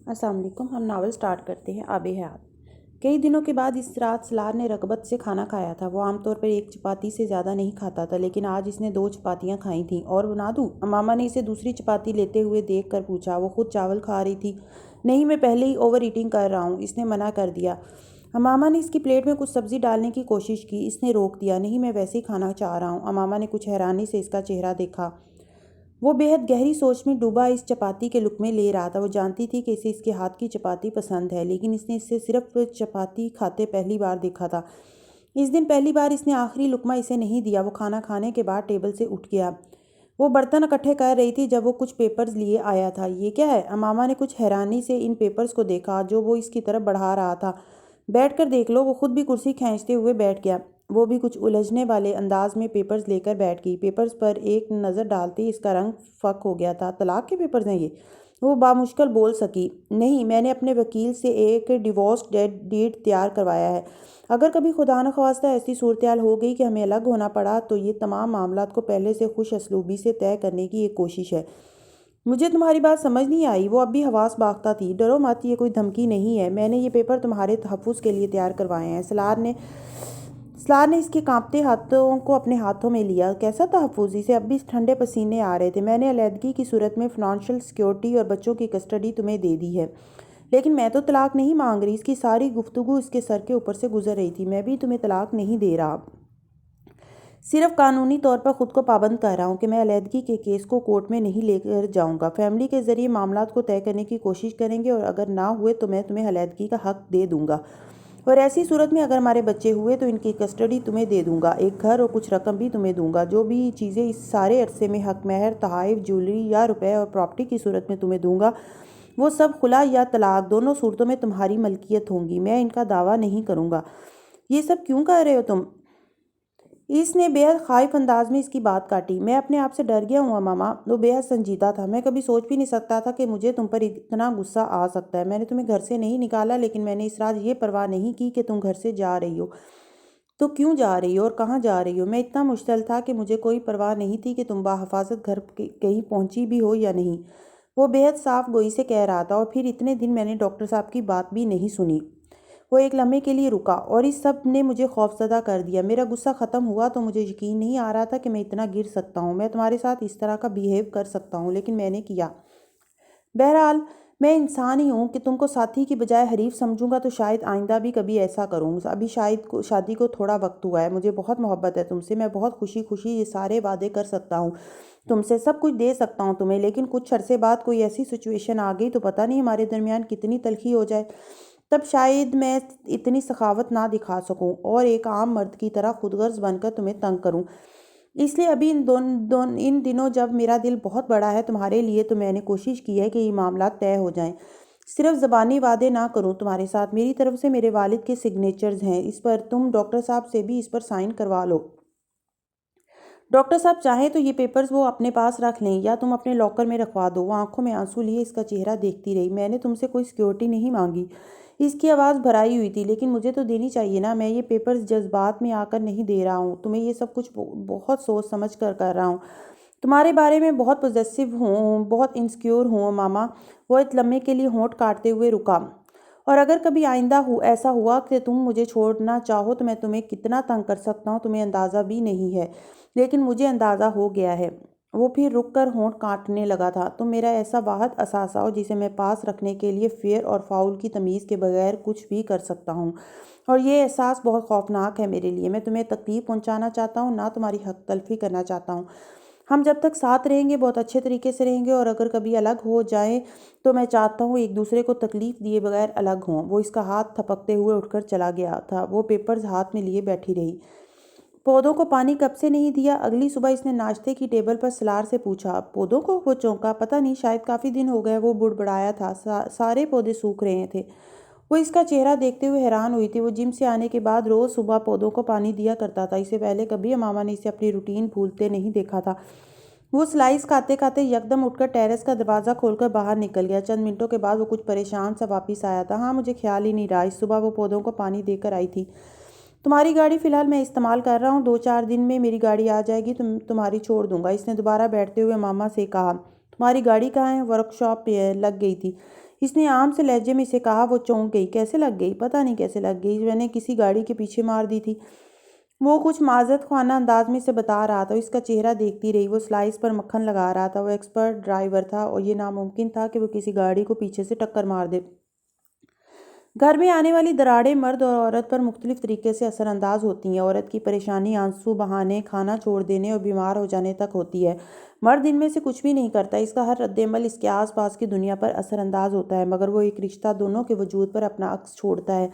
السلام علیکم۔ ہم ناول سٹارٹ کرتے ہیں آب حیات۔ کئی دنوں کے بعد اس رات سلار نے رغبت سے کھانا کھایا تھا۔ وہ عام طور پر ایک چپاتی سے زیادہ نہیں کھاتا تھا، لیکن آج اس نے 2 چپاتیاں کھائی تھیں۔ اور بنا دوں؟ امامہ نے اسے دوسری چپاتی لیتے ہوئے دیکھ کر پوچھا۔ وہ خود چاول کھا رہی تھی۔ نہیں، میں پہلے ہی اوور ایٹنگ کر رہا ہوں، اس نے منع کر دیا۔ امامہ نے اس کی پلیٹ میں کچھ سبزی ڈالنے کی کوشش کی۔ اس نے روک دیا۔ نہیں، میں ویسے ہی کھانا چاہ رہا ہوں۔ امامہ نے کچھ حیرانی سے اس کا چہرہ دیکھا۔ وہ بے حد گہری سوچ میں ڈوبا اس چپاتی کے لقمے لے رہا تھا۔ وہ جانتی تھی کہ اسے اس کے ہاتھ کی چپاتی پسند ہے، لیکن اس نے اسے صرف چپاتی کھاتے پہلی بار دیکھا تھا۔ اس دن پہلی بار اس نے آخری لقمہ اسے نہیں دیا۔ وہ کھانا کھانے کے بعد ٹیبل سے اٹھ گیا۔ وہ برتن اکٹھے کر رہی تھی جب وہ کچھ پیپرز لیے آیا تھا۔ یہ کیا ہے؟ امامہ نے کچھ حیرانی سے ان پیپرز کو دیکھا جو وہ اس کی طرف بڑھا رہا تھا۔ بیٹھ کر دیکھ لو۔ وہ خود بھی کرسی کھینچتے ہوئے بیٹھ گیا۔ وہ بھی کچھ الجھنے والے انداز میں پیپرز لے کر بیٹھ گئی۔ پیپرز پر ایک نظر ڈالتے اس کا رنگ فک ہو گیا تھا۔ طلاق کے پیپرز ہیں یہ؟ وہ بامشکل بول سکی۔ نہیں، میں نے اپنے وکیل سے ایک ڈیورس ڈیڈ تیار کروایا ہے۔ اگر کبھی خدا نخواستہ ایسی صورتحال ہو گئی کہ ہمیں الگ ہونا پڑا تو یہ تمام معاملات کو پہلے سے خوش اسلوبی سے طے کرنے کی ایک کوشش ہے۔ مجھے تمہاری بات سمجھ نہیں آئی۔ وہ اب بھی حواس باختہ تھی۔ ڈرو مت، یہ کوئی دھمکی نہیں ہے۔ میں نے یہ پیپر تمہارے تحفظ کے لیے تیار کروائے ہیں۔ سلار نے اس کے کانپتے ہاتھوں کو اپنے ہاتھوں میں لیا۔ کیسا تحفظ؟ اسے اب بھی ٹھنڈے پسینے آ رہے تھے۔ میں نے علیحدگی کی صورت میں فنانشل سیکیورٹی اور بچوں کی کسٹڈی تمہیں دے دی ہے۔ لیکن میں تو طلاق نہیں مانگ رہی۔ اس کی ساری گفتگو اس کے سر کے اوپر سے گزر رہی تھی۔ میں بھی تمہیں طلاق نہیں دے رہا، صرف قانونی طور پر خود کو پابند کر رہا ہوں کہ میں علیحدگی کے کیس کو کورٹ میں نہیں لے کر جاؤں گا۔ فیملی کے ذریعے معاملات کو طے کرنے کی کوشش کریں گے، اور اگر نہ ہوئے تو میں تمہیں علیحدگی کا حق دے دوں گا، اور ایسی صورت میں اگر ہمارے بچے ہوئے تو ان کی کسٹڈی تمہیں دے دوں گا۔ ایک گھر اور کچھ رقم بھی تمہیں دوں گا۔ جو بھی چیزیں اس سارے عرصے میں حق مہر، تحائف، جیولری یا روپے اور پراپرٹی کی صورت میں تمہیں دوں گا، وہ سب خلا یا طلاق دونوں صورتوں میں تمہاری ملکیت ہوں گی۔ میں ان کا دعویٰ نہیں کروں گا۔ یہ سب کیوں کر رہے ہو تم؟ اس نے بے حد خائف انداز میں اس کی بات کاٹی۔ میں اپنے آپ سے ڈر گیا ہوں امامہ۔ وہ بے حد سنجیدہ تھا۔ میں کبھی سوچ بھی نہیں سکتا تھا کہ مجھے تم پر اتنا غصہ آ سکتا ہے۔ میں نے تمہیں گھر سے نہیں نکالا، لیکن میں نے اس رات یہ پرواہ نہیں کی کہ تم گھر سے جا رہی ہو تو کیوں جا رہی ہو اور کہاں جا رہی ہو۔ میں اتنا مشتعل تھا کہ مجھے کوئی پرواہ نہیں تھی کہ تم بحفاظت گھر کہیں پہنچی بھی ہو یا نہیں۔ وہ بے حد صاف گوئی سے کہہ رہا تھا۔ اور پھر اتنے دن میں نے ڈاکٹر صاحب کی بات بھی نہیں سنی۔ وہ ایک لمحے کے لیے رکا، اور اس سب نے مجھے خوفزدہ کر دیا۔ میرا غصہ ختم ہوا تو مجھے یقین نہیں آ رہا تھا کہ میں اتنا گر سکتا ہوں، میں تمہارے ساتھ اس طرح کا بیہیو کر سکتا ہوں، لیکن میں نے کیا۔ بہرحال میں انسان ہی ہوں کہ تم کو ساتھی کی بجائے حریف سمجھوں گا، تو شاید آئندہ بھی کبھی ایسا کروں۔ ابھی شادی کو تھوڑا وقت ہوا ہے۔ مجھے بہت محبت ہے تم سے۔ میں بہت خوشی خوشی یہ سارے وعدے کر سکتا ہوں تم سے، سب کچھ دے سکتا ہوں تمہیں، لیکن کچھ عرصے بعد کوئی ایسی سچویشن آ گئی تو پتہ نہیں ہمارے درمیان کتنی تلخی ہو جائے۔ تب شاید میں اتنی سخاوت نہ دکھا سکوں اور ایک عام مرد کی طرح خود غرض بن کر تمہیں تنگ کروں۔ اس لیے ابھی ان دنوں جب میرا دل بہت بڑا ہے تمہارے لیے، تو میں نے کوشش کی ہے کہ یہ معاملات طے ہو جائیں۔ صرف زبانی وعدے نہ کروں تمہارے ساتھ۔ میری طرف سے میرے والد کے سگنیچرز ہیں اس پر۔ تم ڈاکٹر صاحب سے بھی اس پر سائن کروا لو۔ ڈاکٹر صاحب چاہیں تو یہ پیپرز وہ اپنے پاس رکھ لیں، یا تم اپنے لاکر میں رکھوا دو۔ وہ آنکھوں میں آنسو لیے اس کا چہرہ دیکھتی رہی۔ میں نے تم سے کوئی سیکیورٹی نہیں مانگی۔ اس کی آواز بھرائی ہوئی تھی۔ لیکن مجھے تو دینی چاہیے نا۔ میں یہ پیپرز جذبات میں آ کر نہیں دے رہا ہوں تمہیں، یہ سب کچھ بہت سوچ سمجھ کر رہا ہوں۔ تمہارے بارے میں بہت پوزیسو ہوں، بہت انسیکیور ہوں ماما۔ وہ ایک لمحے کے لیے ہونٹ کاٹتے ہوئے رکا۔ اور اگر کبھی آئندہ ایسا ہوا کہ تم مجھے چھوڑنا چاہو تو میں تمہیں کتنا تنگ کر سکتا ہوں تمہیں اندازہ بھی نہیں ہے، لیکن مجھے اندازہ ہو گیا ہے۔ وہ پھر رک کر ہونٹ کاٹنے لگا تھا۔ تم میرا ایسا واحد اثاثہ ہو جسے میں پاس رکھنے کے لیے فیئر اور فاؤل کی تمیز کے بغیر کچھ بھی کر سکتا ہوں، اور یہ احساس بہت خوفناک ہے میرے لیے۔ میں تمہیں تکلیف پہنچانا چاہتا ہوں، نہ تمہاری حق تلفی کرنا چاہتا ہوں۔ ہم جب تک ساتھ رہیں گے بہت اچھے طریقے سے رہیں گے، اور اگر کبھی الگ ہو جائیں تو میں چاہتا ہوں ایک دوسرے کو تکلیف دیے بغیر الگ ہوں۔ وہ اس کا ہاتھ تھپکتے ہوئے اٹھ کر چلا گیا تھا۔ وہ پیپرز ہاتھ میں لیے بیٹھی رہی۔ پودوں کو پانی کب سے نہیں دیا؟ اگلی صبح اس نے ناشتے کی ٹیبل پر سلار سے پوچھا۔ پودوں کو؟ وہ چونکا۔ پتہ نہیں، شاید کافی دن ہو گئے۔ وہ بڑبڑایا تھا۔ سارے پودے سوکھ رہے تھے۔ وہ اس کا چہرہ دیکھتے ہوئے حیران ہوئی تھی۔ وہ جم سے آنے کے بعد روز صبح پودوں کو پانی دیا کرتا تھا۔ اس سے پہلے کبھی امامہ نے اسے اپنی روٹین بھولتے نہیں دیکھا تھا۔ وہ سلائس کھاتے کھاتے یکدم اٹھ کر ٹیرس کا دروازہ کھول کر باہر نکل گیا۔ چند منٹوں کے بعد وہ کچھ پریشان سا واپس آیا تھا۔ ہاں، مجھے خیال ہی نہیں رہا۔ اس صبح وہ پودوں کو پانی دے کر آئی تھی۔ تمہاری گاڑی فی الحال میں استعمال کر رہا ہوں، 2-4 دن میں میری گاڑی آ جائے گی تو تمہاری چھوڑ دوں گا۔ اس نے دوبارہ بیٹھتے ہوئے ماما سے کہا۔ تمہاری گاڑی کہاں ہے؟ ورک شاپ پہ ہے، لگ گئی تھی۔ اس نے عام سے لہجے میں اسے کہا۔ وہ چونک گئی۔ کیسے لگ گئی؟ پتہ نہیں کیسے لگ گئی، میں نے کسی گاڑی کے پیچھے مار دی تھی، وہ کچھ معذرت خوانا انداز میں سے بتا رہا تھا۔ اس کا چہرہ دیکھتی رہی۔ وہ سلائس پر مکھن لگا رہا تھا۔ وہ ایکسپرٹ ڈرائیور تھا اور یہ ناممکن تھا کہ وہ کسی گاڑی کو پیچھے سے ٹکر مار دے۔ گھر میں آنے والی دراڑیں مرد اور عورت پر مختلف طریقے سے اثر انداز ہوتی ہیں۔ عورت کی پریشانی آنسو بہانے، کھانا چھوڑ دینے اور بیمار ہو جانے تک ہوتی ہے۔ مرد ان میں سے کچھ بھی نہیں کرتا۔ اس کا ہر رد عمل اس کے آس پاس کی دنیا پر اثر انداز ہوتا ہے، مگر وہ ایک رشتہ دونوں کے وجود پر اپنا عکس چھوڑتا ہے۔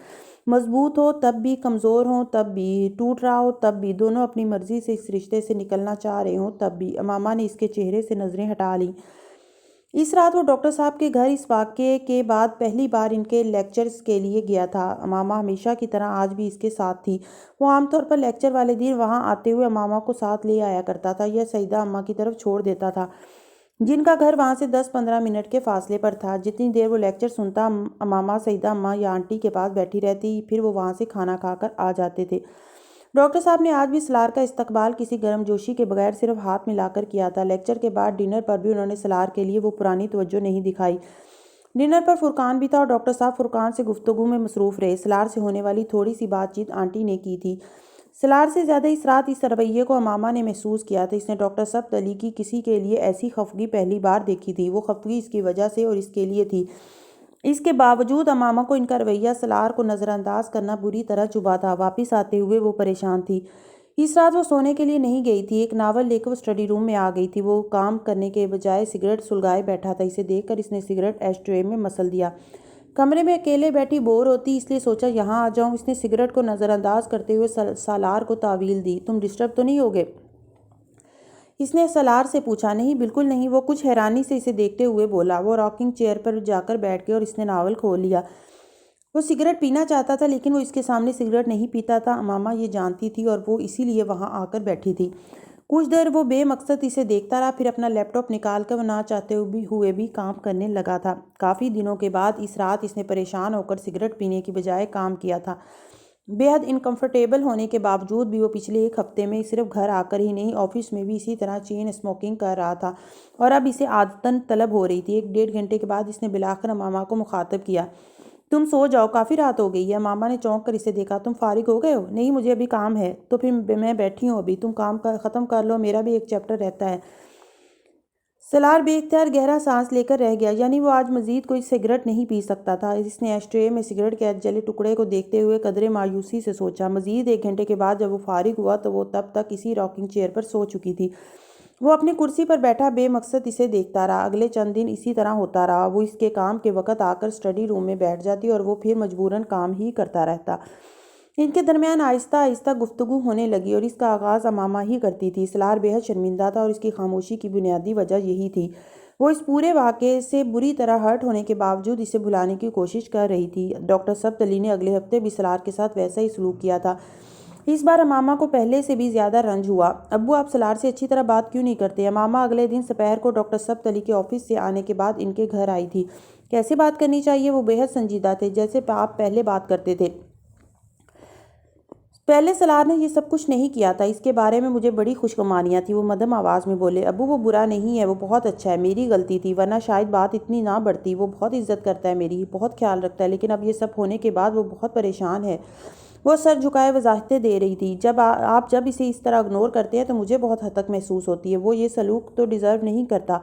مضبوط ہو تب بھی، کمزور ہوں تب بھی، ٹوٹ رہا ہو تب بھی، دونوں اپنی مرضی سے اس رشتے سے نکلنا چاہ رہے ہوں تب بھی۔ امامہ نے اس کے چہرے سے نظریں ہٹا لیں۔ اس رات وہ ڈاکٹر صاحب کے گھر اس واقعے کے بعد پہلی بار ان کے لیکچرز کے لیے گیا تھا۔ امامہ ہمیشہ کی طرح آج بھی اس کے ساتھ تھی۔ وہ عام طور پر لیکچر والے دن وہاں آتے ہوئے امامہ کو ساتھ لے آیا کرتا تھا یا سعیدہ اماں کی طرف چھوڑ دیتا تھا، جن کا گھر وہاں سے 10-15 منٹ کے فاصلے پر تھا۔ جتنی دیر وہ لیکچر سنتا، امامہ سعیدہ اماں یا آنٹی کے پاس بیٹھی رہتی، پھر وہ وہاں سے کھانا کھا کر آ جاتے تھے۔ ڈاکٹر صاحب نے آج بھی سلار کا استقبال کسی گرم جوشی کے بغیر صرف ہاتھ ملا کر کیا تھا۔ لیکچر کے بعد ڈنر پر بھی انہوں نے سلار کے لیے وہ پرانی توجہ نہیں دکھائی۔ ڈنر پر فرقان بھی تھا اور ڈاکٹر صاحب فرقان سے گفتگو میں مصروف رہے۔ سلار سے ہونے والی تھوڑی سی بات چیت آنٹی نے کی تھی۔ سلار سے زیادہ اس رات اس رویے کو امامہ نے محسوس کیا تھا۔ اس نے ڈاکٹر سبت علی کی کسی کے لیے ایسی خفگی پہلی بار دیکھی تھی۔ وہ خفگی اس کی وجہ سے اور اس کے لیے تھی۔ اس کے باوجود امامہ کو ان کا رویہ سلار کو نظر انداز کرنا بری طرح چبھا تھا۔ واپس آتے ہوئے وہ پریشان تھی۔ اس رات وہ سونے کے لیے نہیں گئی تھی۔ ایک ناول لے کر وہ اسٹڈی روم میں آ گئی تھی۔ وہ کام کرنے کے بجائے سگریٹ سلگائے بیٹھا تھا۔ اسے دیکھ کر اس نے سگریٹ ایش ٹرے میں مسل دیا۔ کمرے میں اکیلے بیٹھی بور ہوتی، اس لیے سوچا یہاں آ جاؤں۔ اس نے سگریٹ کو نظر انداز کرتے ہوئے سالار کو تعویل دی۔ تم ڈسٹرب تو نہیں ہوگے؟ اس نے سالار سے پوچھا۔ نہیں، بالکل نہیں، وہ کچھ حیرانی سے اسے دیکھتے ہوئے بولا۔ وہ راکنگ چیئر پر جا کر بیٹھ گئی اور اس نے ناول کھول لیا۔ وہ سگریٹ پینا چاہتا تھا لیکن وہ اس کے سامنے سگریٹ نہیں پیتا تھا۔ امامہ یہ جانتی تھی اور وہ اسی لیے وہاں آ کر بیٹھی تھی۔ کچھ دیر وہ بے مقصد اسے دیکھتا رہا، پھر اپنا لیپ ٹاپ نکال کر وہ نہ چاہتے ہوئے بھی کام کرنے لگا تھا۔ کافی دنوں کے بعد اس رات اس نے پریشان ہو کر سگریٹ پینے کی بجائے کام کیا تھا۔ بے حد انکمفرٹیبل ہونے کے باوجود بھی وہ پچھلے ایک ہفتے میں صرف گھر آ کر ہی نہیں، آفس میں بھی اسی طرح چین اسموکنگ کر رہا تھا اور اب اسے عادتاً طلب ہو رہی تھی۔ 1-1.5 گھنٹے کے بعد اس نے بلاخر امامہ کو مخاطب کیا۔ تم سو جاؤ، کافی رات ہو گئی ہے۔ امامہ نے چونک کر اسے دیکھا۔ تم فارغ ہو گئے ہو؟ نہیں، مجھے ابھی کام ہے۔ تو پھر میں بیٹھی ہوں ابھی، تم کام ختم کر لو، میرا بھی ایک چیپٹر رہتا ہے۔ سالار بے اختیار گہرا سانس لے کر رہ گیا، یعنی وہ آج مزید کوئی سگریٹ نہیں پی سکتا تھا۔ اس نے ایش ٹرے میں سگریٹ کے جلے ٹکڑے کو دیکھتے ہوئے قدرے مایوسی سے سوچا۔ مزید 1 گھنٹے کے بعد جب وہ فارغ ہوا تو وہ تب تک اسی راکنگ چیئر پر سو چکی تھی۔ وہ اپنی کرسی پر بیٹھا بے مقصد اسے دیکھتا رہا۔ اگلے چند دن اسی طرح ہوتا رہا۔ وہ اس کے کام کے وقت آ کر اسٹڈی روم میں بیٹھ جاتی اور وہ پھر مجبوراً کام ہی کرتا رہتا۔ ان کے درمیان آہستہ آہستہ گفتگو ہونے لگی اور اس کا آغاز امامہ ہی کرتی تھی۔ سالار بے حد شرمندہ تھا اور اس کی خاموشی کی بنیادی وجہ یہی تھی۔ وہ اس پورے واقعے سے بری طرح ہرٹ ہونے کے باوجود اسے بھلانے کی کوشش کر رہی تھی۔ ڈاکٹر سبت علی نے اگلے ہفتے بھی سالار کے ساتھ ویسا ہی سلوک کیا تھا۔ اس بار امامہ کو پہلے سے بھی زیادہ رنج ہوا۔ ابو، آپ سالار سے اچھی طرح بات کیوں نہیں کرتے؟ امامہ اگلے دن دوپہر کو ڈاکٹر سبت علی کے آفس سے آنے کے بعد ان کے گھر آئی تھی۔ کیسے بات کرنی چاہیے؟ وہ بے حد سنجیدہ تھے، جیسے آپ پہلے بات کرتے تھے۔ پہلے سالار نے یہ سب کچھ نہیں کیا تھا، اس کے بارے میں مجھے بڑی خوش گمانیاں تھیں۔ وہ مدھم آواز میں بولے۔ ابو، وہ برا نہیں ہے، وہ بہت اچھا ہے، میری غلطی تھی، ورنہ شاید بات اتنی نہ بڑھتی۔ وہ بہت عزت کرتا ہے میری، بہت خیال رکھتا ہے، لیکن اب یہ سب ہونے کے بعد وہ بہت پریشان ہے۔ وہ سر جھکائے وضاحتیں دے رہی تھی۔ آپ جب اسے اس طرح اگنور کرتے ہیں تو مجھے بہت حد تک محسوس ہوتی ہے۔ وہ یہ سلوک تو ڈیزرو نہیں کرتا۔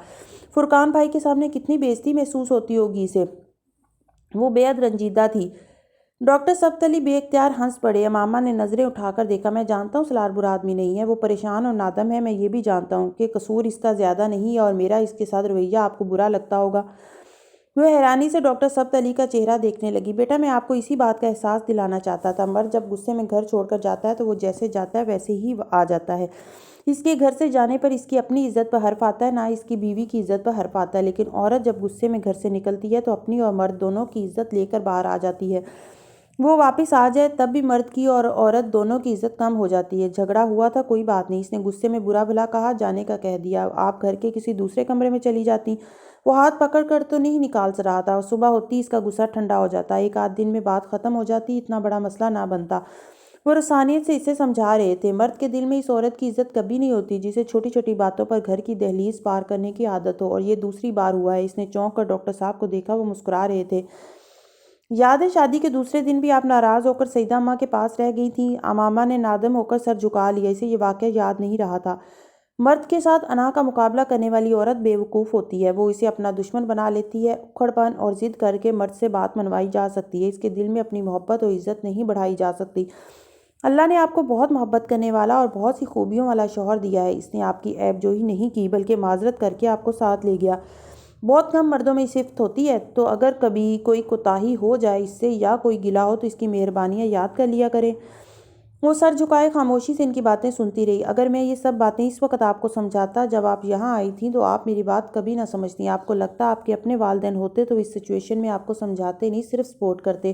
فرقان بھائی کے سامنے کتنی بے عزتی محسوس ہوتی ہوگی اسے۔ وہ بے حد رنجیدہ تھی۔ ڈاکٹر سبت علی بے اختیار ہنس پڑے۔ امامہ نے نظریں اٹھا کر دیکھا۔ میں جانتا ہوں سالار برا آدمی نہیں ہے، وہ پریشان اور نادم ہے، میں یہ بھی جانتا ہوں کہ قصور اس کا زیادہ نہیں ہے اور میرا اس کے ساتھ رویہ آپ کو برا لگتا ہوگا۔ وہ حیرانی سے ڈاکٹر سبت علی کا چہرہ دیکھنے لگی۔ بیٹا، میں آپ کو اسی بات کا احساس دلانا چاہتا تھا۔ مرد جب غصے میں گھر چھوڑ کر جاتا ہے تو وہ جیسے جاتا ہے ویسے ہی آ جاتا ہے۔ اس کے گھر سے جانے پر اس کی اپنی عزت پر حرف آتا ہے، نہ اس کی بیوی کی عزت پر حرف آتا ہے، لیکن عورت جب غصے میں گھر سے نکلتی ہے تو اپنی اور مرد دونوں کی عزت لے کر باہر آ جاتی ہے۔ وہ واپس آ جائے تب بھی مرد کی اور عورت دونوں کی عزت کم ہو جاتی ہے۔ جھگڑا ہوا تھا، کوئی بات نہیں، اس نے غصے میں برا بھلا کہا، جانے کا کہہ دیا، آپ گھر کے کسی دوسرے کمرے میں چلی جاتی۔ وہ ہاتھ پکڑ کر تو نہیں نکال رہا تھا۔ صبح ہوتی اس کا غصہ ٹھنڈا ہو جاتا، 1 آدھ دن میں بات ختم ہو جاتی، اتنا بڑا مسئلہ نہ بنتا۔ وہ رسانیت سے اسے سمجھا رہے تھے۔ مرد کے دل میں اس عورت کی عزت کبھی نہیں ہوتی جسے چھوٹی چھوٹی باتوں پر گھر کی دہلیز پار کرنے کی عادت ہو، اور یہ دوسری بار ہوا ہے۔ اس نے چونک کر ڈاکٹر صاحب کو دیکھا، وہ مسکرا رہے تھے۔ یاد ہے شادی کے دوسرے دن بھی آپ ناراض ہو کر سیدہ اماں کے پاس رہ گئی تھیں؟ امامہ نے نادم ہو کر سر جھکا لیا، اسے یہ واقعہ یاد نہیں رہا تھا۔ مرد کے ساتھ انا کا مقابلہ کرنے والی عورت بے وقوف ہوتی ہے، وہ اسے اپنا دشمن بنا لیتی ہے۔ اکھڑ پن اور ضد کر کے مرد سے بات منوائی جا سکتی ہے، اس کے دل میں اپنی محبت اور عزت نہیں بڑھائی جا سکتی۔ اللہ نے آپ کو بہت محبت کرنے والا اور بہت سی خوبیوں والا شوہر دیا ہے۔ اس نے آپ کی عیب جوئی نہیں کی بلکہ معذرت کر کے آپ کو ساتھ لے گیا۔ بہت کم مردوں میں صفت ہوتی ہے، تو اگر کبھی کوئی کوتاہی ہو جائے اس سے یا کوئی گلہ ہو تو اس کی مہربانیاں یاد کر لیا کریں۔ وہ سر جھکائے خاموشی سے ان کی باتیں سنتی رہی۔ اگر میں یہ سب باتیں اس وقت آپ کو سمجھاتا جب آپ یہاں آئی تھیں تو آپ میری بات کبھی نہ سمجھتیں۔ آپ کو لگتا آپ کے اپنے والدین ہوتے تو اس سچویشن میں آپ کو سمجھاتے نہیں، صرف سپورٹ کرتے۔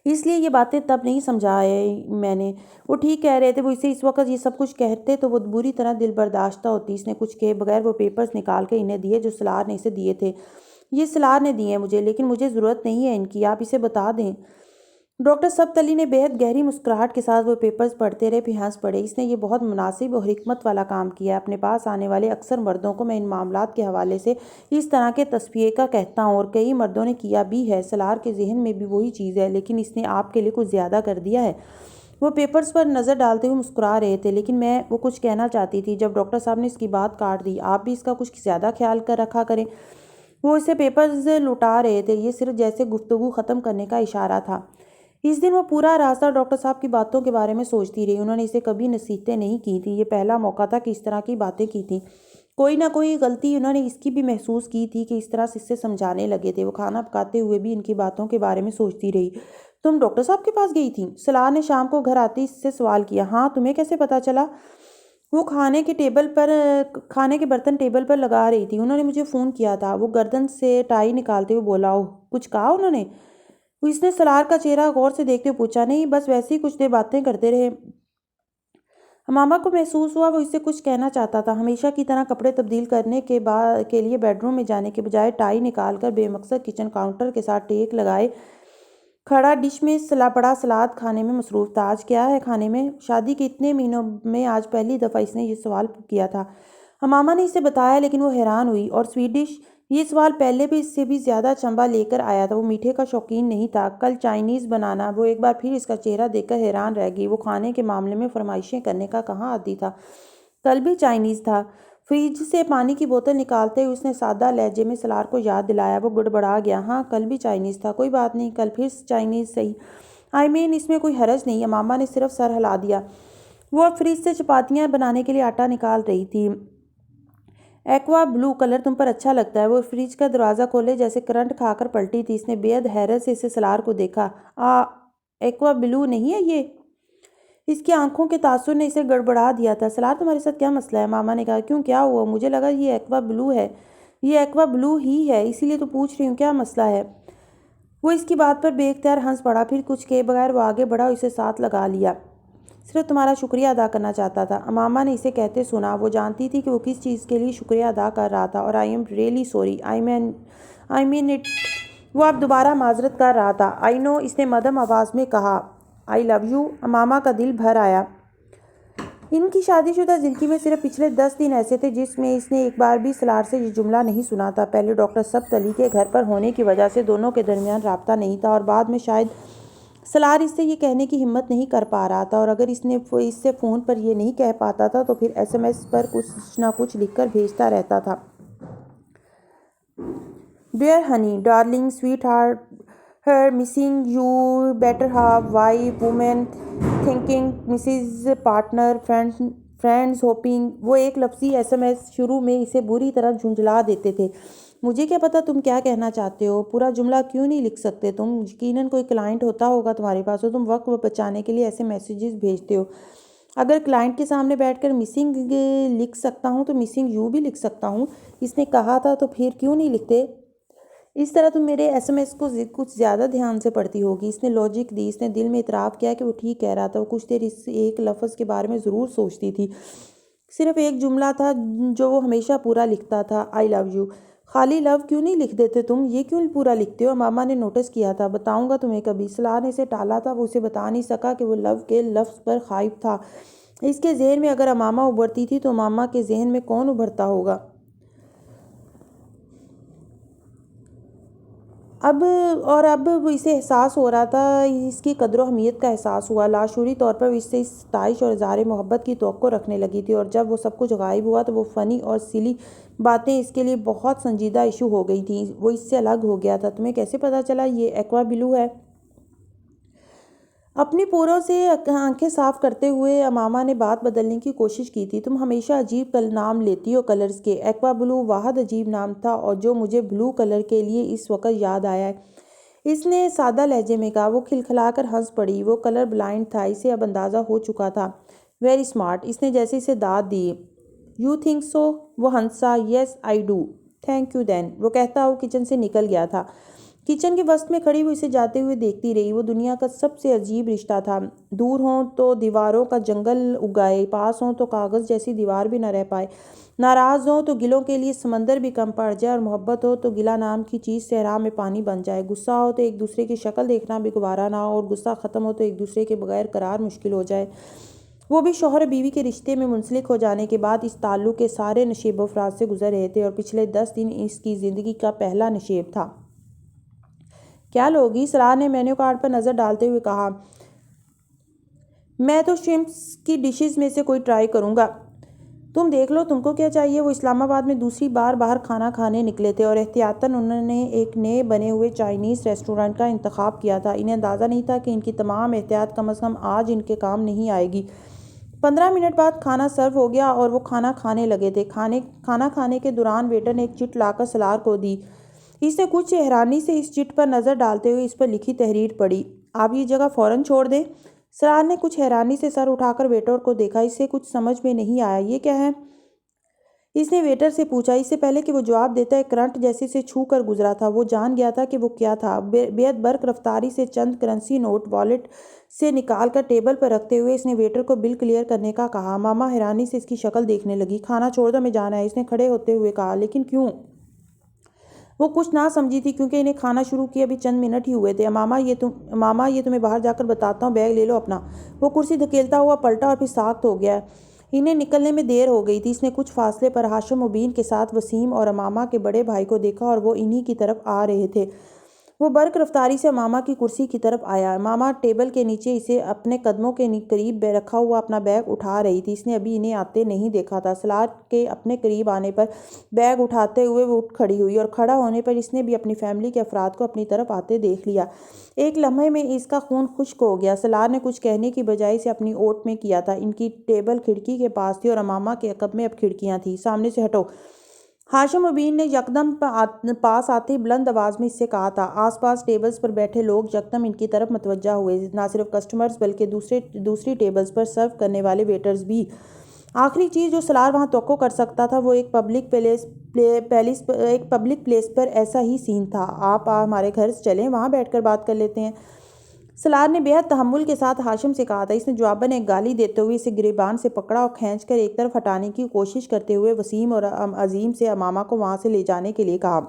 اس لیے یہ باتیں تب نہیں سمجھائے میں نے۔ وہ ٹھیک کہہ رہے تھے، وہ اسے اس وقت یہ سب کچھ کہتے تو وہ بری طرح دل برداشتہ ہوتی۔ اس نے کچھ کہے بغیر وہ پیپرز نکال کے انہیں دیے جو سلار نے اسے دیے تھے۔ یہ سلار نے دیے ہیں مجھے، لیکن مجھے ضرورت نہیں ہے ان کی، آپ اسے بتا دیں۔ ڈاکٹر سبتلی نے بہت گہری مسکراہٹ کے ساتھ وہ پیپرز پڑھتے رہے، پھر ہنس پڑے۔ اس نے یہ بہت مناسب اور حکمت والا کام کیا ہے۔ اپنے پاس آنے والے اکثر مردوں کو میں ان معاملات کے حوالے سے اس طرح کے تصفیے کا کہتا ہوں، اور کئی مردوں نے کیا بھی ہے۔ سلار کے ذہن میں بھی وہی چیز ہے، لیکن اس نے آپ کے لیے کچھ زیادہ کر دیا ہے۔ وہ پیپرز پر نظر ڈالتے ہوئے مسکرا رہے تھے، لیکن میں وہ کچھ کہنا چاہتی تھی جب ڈاکٹر صاحب نے اس کی بات کاٹ دی۔ آپ بھی اس کا کچھ زیادہ خیال کر رکھا کریں۔ وہ اسے پیپرز لوٹا رہے تھے، یہ صرف جیسے گفتگو ختم کرنے کا اشارہ تھا۔ اس دن وہ پورا راستہ ڈاکٹر صاحب کی باتوں کے بارے میں سوچتی رہی۔ انہوں نے اسے کبھی نصیحتیں نہیں کی تھیں، یہ پہلا موقع تھا کہ اس طرح کی باتیں کی تھیں۔ کوئی نہ کوئی غلطی انہوں نے اس کی بھی محسوس کی تھی کہ اس طرح سے اسے سمجھانے لگے تھے۔ وہ کھانا پکاتے ہوئے بھی ان کی باتوں کے بارے میں سوچتی رہی۔ تم ڈاکٹر صاحب کے پاس گئی تھیں؟ سلار نے شام کو گھر آتے اس سے سوال کیا۔ ہاں، تمہیں کیسے پتہ چلا؟ وہ کھانے کے برتن ٹیبل پر لگا رہی تھی۔ انہوں نے مجھے فون کیا تھا، وہ گردن سے ٹائی نکالتے ہوئے بولا۔ اوہ، کچھ کہا انہوں نے؟ اس نے سلار کا چہرہ غور سے دیکھتے ہوئے پوچھا۔ نہیں، بس ویسے ہی کچھ دیر باتیں کرتے رہے۔ امامہ کو محسوس ہوا وہ اس سے کچھ کہنا چاہتا تھا۔ ہمیشہ کی طرح کپڑے تبدیل کرنے کے لیے بیڈ روم میں جانے کے بجائے ٹائی نکال کر بے مقصد کچن کاؤنٹر کے ساتھ ٹیک لگائے کھڑا ڈش میں پڑا سلاد کھانے میں مصروف تھا۔ آج کیا ہے کھانے میں؟ شادی کے اتنے مہینوں میں آج پہلی دفعہ اس نے یہ سوال کیا تھا۔ امامہ نے اسے بتایا، لیکن وہ حیران ہوئی۔ اور سویٹ ڈش؟ یہ سوال پہلے بھی اس سے بھی زیادہ چنبا لے کر آیا تھا۔ وہ میٹھے کا شوقین نہیں تھا۔ کل چائنیز بنانا؟ وہ ایک بار پھر اس کا چہرہ دیکھ کر حیران رہ گئی۔ وہ کھانے کے معاملے میں فرمائشیں کرنے کا کہاں عادی تھا۔ کل بھی چائنیز تھا۔ فریج سے پانی کی بوتل نکالتے ہوئے اس نے سادہ لہجے میں سلار کو یاد دلایا۔ وہ گڑبڑا گیا۔ ہاں، کل بھی چائنیز تھا۔ کوئی بات نہیں، کل پھر چائنیز صحیح۔ اس میں کوئی حرج نہیں۔ امامہ نے صرف سر ہلا دیا۔ وہ اب فریج سے چپاتیاں بنانے کے لیے آٹا نکال رہی تھی۔ ایکوا بلو کلر تم پر اچھا لگتا ہے۔ وہ فریج کا دروازہ کھولے جیسے کرنٹ کھا کر پلٹی تھی۔ اس نے بے حد حیرت سے اسے سلار کو دیکھا۔ ایکوا بلو نہیں ہے یہ؟ اس کی آنکھوں کے تاثر نے اسے گڑبڑا دیا تھا۔ سلار، تمہارے ساتھ کیا مسئلہ ہے؟ ماما نے کہا۔ کیوں، کیا ہوا؟ مجھے لگا یہ ایکوا بلو ہے۔ یہ ایکوا بلو ہی ہے، اسی لیے تو پوچھ رہی ہوں، کیا مسئلہ ہے؟ وہ اس کی بات پر بے اختیار ہنس پڑا، پھر کچھ کہے بغیر وہ آگے بڑھا اور اسے ساتھ لگا لیا۔ صرف تمہارا شکریہ ادا کرنا چاہتا تھا۔ امامہ نے اسے کہتے سنا۔ وہ جانتی تھی کہ وہ کس چیز کے لیے شکریہ ادا کر رہا تھا، اور I am really sorry, I mean it. وہ اب دوبارہ معذرت کر رہا تھا۔ آئی نو، اس نے مدھم آواز میں کہا۔ آئی لو یو۔ امامہ کا دل بھر آیا۔ ان کی شادی شدہ زندگی میں صرف پچھلے 10 دن ایسے تھے جس میں اس نے ایک بار بھی سلار سے یہ جملہ نہیں سنا تھا۔ پہلے ڈاکٹر سبتلی کے گھر پر ہونے کی وجہ سے دونوں کے درمیان رابطہ نہیں تھا، اور بعد میں شاید سلار اس سے یہ کہنے کی ہمت نہیں کر پا رہا تھا، اور اگر اس سے فون پر یہ نہیں کہہ پاتا تھا تو پھر SMS پر کچھ نہ کچھ لکھ کر بھیجتا رہتا تھا۔ Dear honey, darling, sweetheart, missing you, better half, wife, woman, thinking, Mrs, partner, friends, hoping. وہ ایک لفظی SMS شروع میں اسے بری طرح جھنجھلا دیتے تھے۔ مجھے کیا پتا تم کیا کہنا چاہتے ہو؟ پورا جملہ کیوں نہیں لکھ سکتے تم؟ یقیناً کوئی کلائنٹ ہوتا ہوگا تمہارے پاس، اور تم وقت بچانے کے لیے ایسے میسیجز بھیجتے ہو۔ اگر کلائنٹ کے سامنے بیٹھ کر مسنگ لکھ سکتا ہوں تو مسنگ یو بھی لکھ سکتا ہوں، اس نے کہا تھا، تو پھر کیوں نہیں لکھتے؟ اس طرح تم میرے SMS کو کچھ زیادہ دھیان سے پڑھتی ہوگی۔ اس نے لاجک دی۔ اس نے دل میں اعتراف کیا کہ وہ ٹھیک کہہ رہا تھا۔ وہ کچھ دیر اس ایک لفظ کے بارے میں ضرور سوچتی تھی۔ صرف ایک جملہ تھا جو وہ ہمیشہ پورا لکھتا تھا، آئی لو یو۔ خالی لو کیوں نہیں لکھ دیتے تم؟ یہ کیوں پورا لکھتے ہو؟ ماما نے نوٹس کیا تھا۔ بتاؤں گا تمہیں کبھی۔ صلاح نے اسے ٹالا تھا، وہ اسے بتا نہیں سکا کہ وہ لو کے لفظ پر خائف تھا۔ اس کے ذہن میں اگر امامہ ابھرتی تھی تو ماما کے ذہن میں کون ابھرتا ہوگا؟ اب اسے احساس ہو رہا تھا، اس کی قدر و اہمیت کا احساس ہوا۔ لاشعوری طور پر وہ اس سے ستائش اور اظہار محبت کی توقع رکھنے لگی تھی، اور جب وہ سب کچھ غائب ہوا تو وہ فنی اور سلی باتیں اس کے لیے بہت سنجیدہ ایشو ہو گئی تھیں۔ وہ اس سے الگ ہو گیا تھا۔ تمہیں کیسے پتہ چلا یہ ایکوا بلو ہے؟ اپنی پوروں سے آنکھیں صاف کرتے ہوئے امامہ نے بات بدلنے کی کوشش کی تھی۔ تم ہمیشہ عجیب نام لیتی ہو کلرز کے۔ ایکوا بلو واحد عجیب نام تھا اور جو مجھے بلو کلر کے لیے اس وقت یاد آیا ہے۔ اس نے سادہ لہجے میں کہا۔ وہ کھلکھلا کر ہنس پڑی۔ وہ کلر بلائنڈ تھا، اسے اب اندازہ ہو چکا تھا۔ Very smart. اس نے جیسے اسے داد دی۔ You think so? وہ ہنسا۔ Yes I do. Thank you then, وہ کہتا وہ کچن سے نکل گیا تھا۔ کچن کے وسط میں کھڑی وہ اسے جاتے ہوئے دیکھتی رہی۔ وہ دنیا کا سب سے عجیب رشتہ تھا۔ دور ہوں تو دیواروں کا جنگل اگائے، پاس ہوں تو کاغذ جیسی دیوار بھی نہ رہ پائے، ناراض ہوں تو گلوں کے لیے سمندر بھی کم پڑ جائے، اور محبت ہو تو گلہ نام کی چیز صحرا میں پانی بن جائے، غصہ ہو تو ایک دوسرے کی شکل دیکھنا بھی گوارا نہ ہو، اور غصہ ختم ہو تو ایک دوسرے کے بغیر قرار مشکل ہو جائے۔ وہ بھی شوہر بیوی کے رشتے میں منسلک ہو جانے کے بعد اس تعلق کے سارے نشیب و فراز سے گزر رہے تھے، اور پچھلے 10 دن اس کی زندگی کا پہلا نشیب تھا۔ کیا لوگی؟ صلاح نے مینیو کارڈ پر نظر ڈالتے ہوئے کہا۔ میں تو شrimps کی ڈشز میں سے کوئی ٹرائی کروں گا۔ تم دیکھ لو تم کو کیا چاہیے۔ وہ اسلام آباد میں دوسری بار باہر کھانا کھانے نکلے تھے، اور احتیاطاً انہوں نے ایک نئے بنے ہوئے چائنیز ریسٹورانٹ کا انتخاب کیا تھا۔ انہیں اندازہ نہیں تھا کہ ان کی تمام احتیاط کم از کم آج ان کے کام نہیں آئے گی۔ 15 منٹ بعد کھانا سرو ہو گیا اور وہ کھانا کھانے لگے تھے۔ کھانا کھانے کے دوران ویٹر نے ایک چٹ لا کر صلاح کو دی۔ اس نے کچھ حیرانی سے اس چٹ پر نظر ڈالتے ہوئے اس پر لکھی تحریر پڑھی۔ آپ یہ جگہ فوراً چھوڑ دیں۔ صلاح نے کچھ حیرانی سے سر اٹھا کر ویٹر کو دیکھا۔ اسے کچھ سمجھ میں نہیں آیا۔ یہ کیا ہے؟ اس نے ویٹر سے پوچھا۔ اس سے پہلے کہ وہ جواب دیتا ایک کرنٹ جیسے اسے چھو کر گزرا تھا۔ وہ جان گیا تھا کہ وہ کیا تھا۔ بےحد برق رفتاری سے چند کرنسی نوٹ والیٹ سے نکال کر ٹیبل پر رکھتے ہوئے اس نے ویٹر کو بل کلیئر کرنے کا کہا۔ ماما حیرانی سے اس کی شکل دیکھنے لگی۔ کھانا چھوڑ دو، ہمیں جانا ہے، اس نے کھڑے ہوتے ہوئے کہا۔ لیکن کیوں؟ وہ کچھ نہ سمجھی تھی، کیونکہ انہیں کھانا شروع کیے ابھی چند منٹ ہی ہوئے تھے۔ ماما یہ تمہیں باہر جا کر بتاتا ہوں، بیگ لے لو اپنا۔ وہ کرسی دھکیلتا ہوا پلٹا اور پھر ساخت ہو گیا۔ انہیں نکلنے میں دیر ہو گئی تھی۔ اس نے کچھ فاصلے پر ہاشم مبین کے ساتھ وسیم اور امامہ کے بڑے بھائی کو دیکھا، اور وہ انہی کی طرف آ رہے تھے۔ وہ برق رفتاری سے امامہ کی کرسی کی طرف آیا۔ امامہ ٹیبل کے نیچے اسے اپنے قدموں کے قریب رکھا ہوا اپنا بیگ اٹھا رہی تھی۔ اس نے ابھی انہیں آتے نہیں دیکھا تھا۔ صلاح کے اپنے قریب آنے پر بیگ اٹھاتے ہوئے وہ اٹھ کھڑی ہوئی، اور کھڑا ہونے پر اس نے بھی اپنی فیملی کے افراد کو اپنی طرف آتے دیکھ لیا۔ ایک لمحے میں اس کا خون خشک ہو گیا۔ صلاح نے کچھ کہنے کی بجائے اسے اپنی اوٹ میں کیا تھا۔ ان کی ٹیبل کھڑکی کے پاس تھی اور امامہ کے عقب میں اب کھڑکیاں تھیں۔ سامنے سے ہٹو۔ ہاشم مبین نے یکدم پاس آتے ہی بلند آواز میں اس سے کہا تھا۔ آس پاس ٹیبلز پر بیٹھے لوگ یکدم ان کی طرف متوجہ ہوئے، نہ صرف کسٹمرز بلکہ دوسری ٹیبلز پر سرو کرنے والے ویٹرز بھی۔ آخری چیز جو صلاح وہاں توقع کر سکتا تھا وہ ایک پبلک پلیس پر ایسا ہی سین تھا۔ آپ ہمارے گھر چلیں، وہاں بیٹھ کر بات کر لیتے ہیں، صلاح نے بےحد تحمل کے ساتھ ہاشم سے کہا تھا۔ اس نے جواباً ایک گالی دیتے ہوئے اسے گریبان سے پکڑا اور کھینچ کر ایک طرف ہٹانے کی کوشش کرتے ہوئے وسیم اور عظیم سے امامہ کو وہاں سے لے جانے کے لیے کہا۔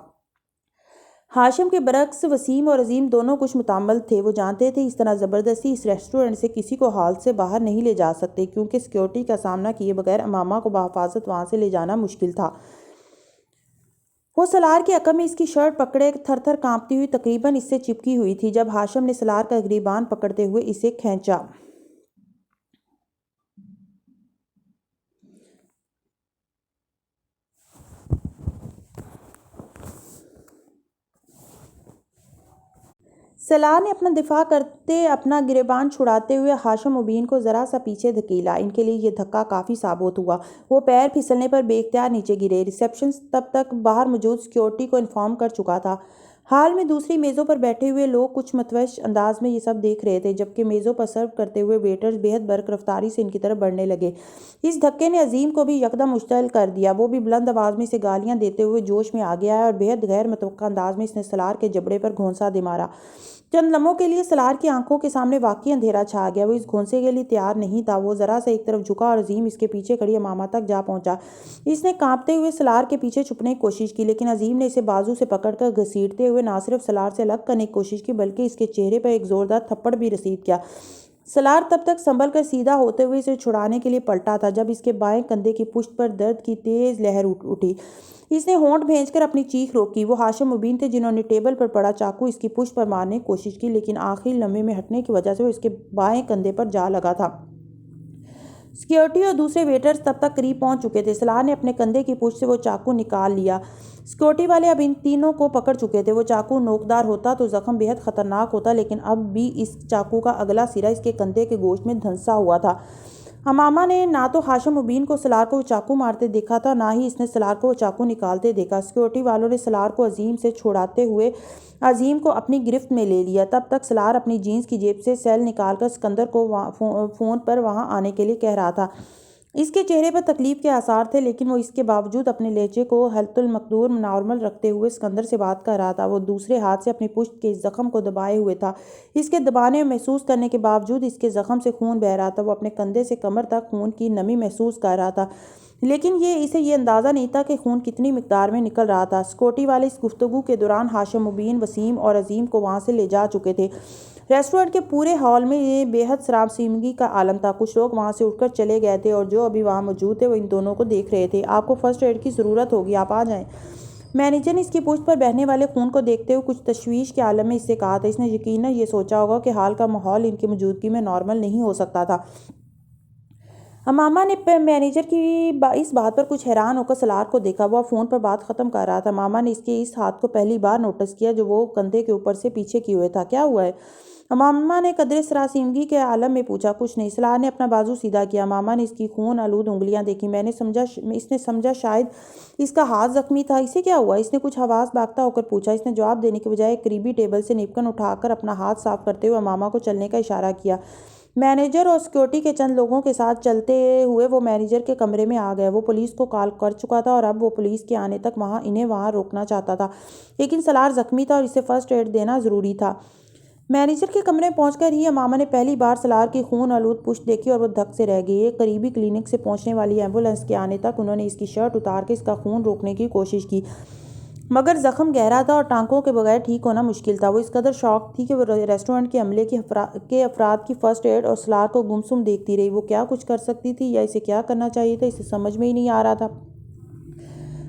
ہاشم کے برعکس وسیم اور عظیم دونوں کچھ متعمل تھے۔ وہ جانتے تھے اس طرح زبردستی اس ریسٹورنٹ سے کسی کو ہال سے باہر نہیں لے جا سکتے، کیونکہ سیکیورٹی کا سامنا کیے بغیر امامہ کو بحفاظت وہاں سے لے جانا مشکل تھا۔ وہ سلار کے عقب میں اس کی شرٹ پکڑے تھر تھر کانپتی ہوئی تقریباً اس سے چپکی ہوئی تھی جب ہاشم نے سلار کا گریبان پکڑتے ہوئے اسے کھینچا۔ سلار نے اپنا دفاع کرتے اپنا گریبان چھڑاتے ہوئے ہاشم مبین کو ذرا سا پیچھے دھکیلا۔ ان کے لیے یہ دھکا کافی ثابت ہوا۔ وہ پیر پھسلنے پر بے اختیار نیچے گرے۔ ریسیپشن تب تک باہر موجود سیکیورٹی کو انفارم کر چکا تھا۔ حال میں دوسری میزوں پر بیٹھے ہوئے لوگ کچھ متوش انداز میں یہ سب دیکھ رہے تھے، جبکہ میزوں پر سرو کرتے ہوئے ویٹرز بےحد برق رفتاری سے ان کی طرف بڑھنے لگے۔ اس دھکے نے عظیم کو بھی یکدم مشتعل کر دیا۔ وہ بھی بلند آواز میں اسے گالیاں دیتے ہوئے جوش میں آ گیا اور بےحد غیر متوقع انداز میں اس نے سالار کے جبڑے پر گھونسا دے مارا۔ چند لمحوں کے لیے سالار کی آنکھوں کے سامنے واقعی اندھیرا چھا گیا۔ وہ اس گھونسے کے لیے تیار نہیں تھا۔ وہ ذرا سا ایک طرف جھکا اور عظیم اس کے پیچھے کھڑی امامہ تک جا پہنچا۔ اس نے کانپتے ہوئے سالار کے پیچھے چھپنے کی کوشش کی، لیکن عظیم نے اسے بازو سے پکڑ کر گھسیٹتے ہوئے نہ صرف سالار سے الگ کرنے کی کوشش کی بلکہ اس کے چہرے پر ایک زوردار تھپڑ بھی رسید کیا۔ سالار تب تک سنبھل کر سیدھا ہوتے ہوئے اسے چھڑانے کے لیے پلٹا تھا جب اس کے بائیں کندھے کی پشت پر درد کی تیز لہر اٹھی۔ اس نے ہونٹ بھینچ کر اپنی چیخ روکی۔ وہ ہاشم مبین تھے جنہوں نے ٹیبل پر پڑا چاقو اس کی پشت پر مارنے کی کوشش کی، لیکن آخری لمحے میں ہٹنے کی وجہ سے وہ اس کے بائیں کندھے پر جا لگا تھا۔ سیکیورٹی اور دوسرے ویٹرز تب تک قریب پہنچ چکے تھے۔ سالار نے اپنے کندھے کی پشت سے وہ چاقو نکال لیا۔ سیکیورٹی والے اب ان تینوں کو پکڑ چکے تھے۔ وہ چاقو نوکدار ہوتا تو زخم بےحد خطرناک ہوتا، لیکن اب بھی اس چاقو کا اگلا سرا اس کے کندھے کے گوشت میں دھنسا ہوا تھا۔ امامہ نے نہ تو ہاشم مبین کو سالار کو وہ چاقو مارتے دیکھا تھا، نہ ہی اس نے سالار کو وہ چاقو نکالتے دیکھا۔ سیکیورٹی والوں نے سالار کو عظیم سے چھڑاتے ہوئے عظیم کو اپنی گرفت میں لے لیا۔ تب تک سالار اپنی جینز کی جیب سے سیل نکال کر سکندر کو فون پر وہاں آنے کے لیے کہہ رہا تھا۔ اس کے چہرے پر تکلیف کے آثار تھے، لیکن وہ اس کے باوجود اپنے لہجے کو حالت المقدور نارمل رکھتے ہوئے سکندر سے بات کر رہا تھا۔ وہ دوسرے ہاتھ سے اپنی پشت کے اس زخم کو دبائے ہوئے تھا۔ اس کے دبانے اور محسوس کرنے کے باوجود اس کے زخم سے خون بہہ رہا تھا۔ وہ اپنے کندھے سے کمر تک خون کی نمی محسوس کر رہا تھا، لیکن اسے یہ اندازہ نہیں تھا کہ خون کتنی مقدار میں نکل رہا تھا۔ سیکورٹی والے اس گفتگو کے دوران ہاشم مبین، وسیم اور عظیم کو وہاں سے لے جا چکے تھے۔ ریسٹورینٹ کے پورے ہال میں بے حد سراسیمگی کا عالم تھا۔ کچھ لوگ وہاں سے اٹھ کر چلے گئے تھے اور جو ابھی وہاں موجود تھے وہ ان دونوں کو دیکھ رہے تھے۔ آپ کو فرسٹ ایڈ کی ضرورت ہوگی، آپ آ جائیں۔ مینیجر نے اس کی پشت پر بہنے والے خون کو دیکھتے ہوئے کچھ تشویش کے عالم میں اس سے کہا تھا۔ اس نے یقیناً یہ سوچا ہوگا کہ حال کا ماحول ان کی موجودگی میں نارمل نہیں ہو سکتا تھا۔ امامہ نے مینیجر کی اس بات پر کچھ حیران ہو کر سالار کو دیکھا۔ وہ فون پر بات ختم کر رہا تھا۔ امامہ نے اس کے اس ہاتھ کو پہلی بار نوٹس کیا جو وہ کندھے کے اوپر سے پیچھے کیے ہوئے تھا۔ کیا ہوا ہے؟ امامہ نے قدرے سراسیمگی کے عالم میں پوچھا۔ کچھ نہیں، سالار نے اپنا بازو سیدھا کیا۔ امامہ نے اس کی خون آلود انگلیاں دیکھی۔ اس نے سمجھا شاید اس کا ہاتھ زخمی تھا۔ اسے کیا ہوا؟ اس نے کچھ حواس باختہ ہو کر پوچھا۔ اس نے جواب دینے کے بجائے ایک قریبی ٹیبل سے نیپکن اٹھا کر اپنا ہاتھ صاف کرتے ہوئے امامہ کو چلنے کا اشارہ کیا۔ مینیجر اور سیکیورٹی کے چند لوگوں کے ساتھ چلتے ہوئے وہ مینیجر کے کمرے میں آ گئے۔ وہ پولیس کو کال کر چکا تھا اور اب وہ پولیس کے آنے تک انہیں وہاں روکنا چاہتا تھا، لیکن سالار زخمی تھا اور اسے فرسٹ ایڈ دینا ضروری تھا۔ مینیجر کے کمرے میں پہنچ کر ہی امامہ نے پہلی بار سالار کی خون آلود پشت دیکھی اور وہ دھک سے رہ گئی۔ ایک قریبی کلینک سے پہنچنے والی ایمبولینس کے آنے تک انہوں نے اس کی شرٹ اتار کے اس کا خون روکنے کی کوشش کی، مگر زخم گہرا تھا اور ٹانکوں کے بغیر ٹھیک ہونا مشکل تھا۔ وہ اس قدر شاک تھی کہ وہ ریسٹورینٹ کے عملے کے افراد کی فرسٹ ایڈ اور سالار کو گمسم دیکھتی رہی۔ وہ کیا کچھ کر سکتی تھی یا اسے کیا کرنا چاہیے تھا، اسے سمجھ میں ہی نہیں آ رہا تھا۔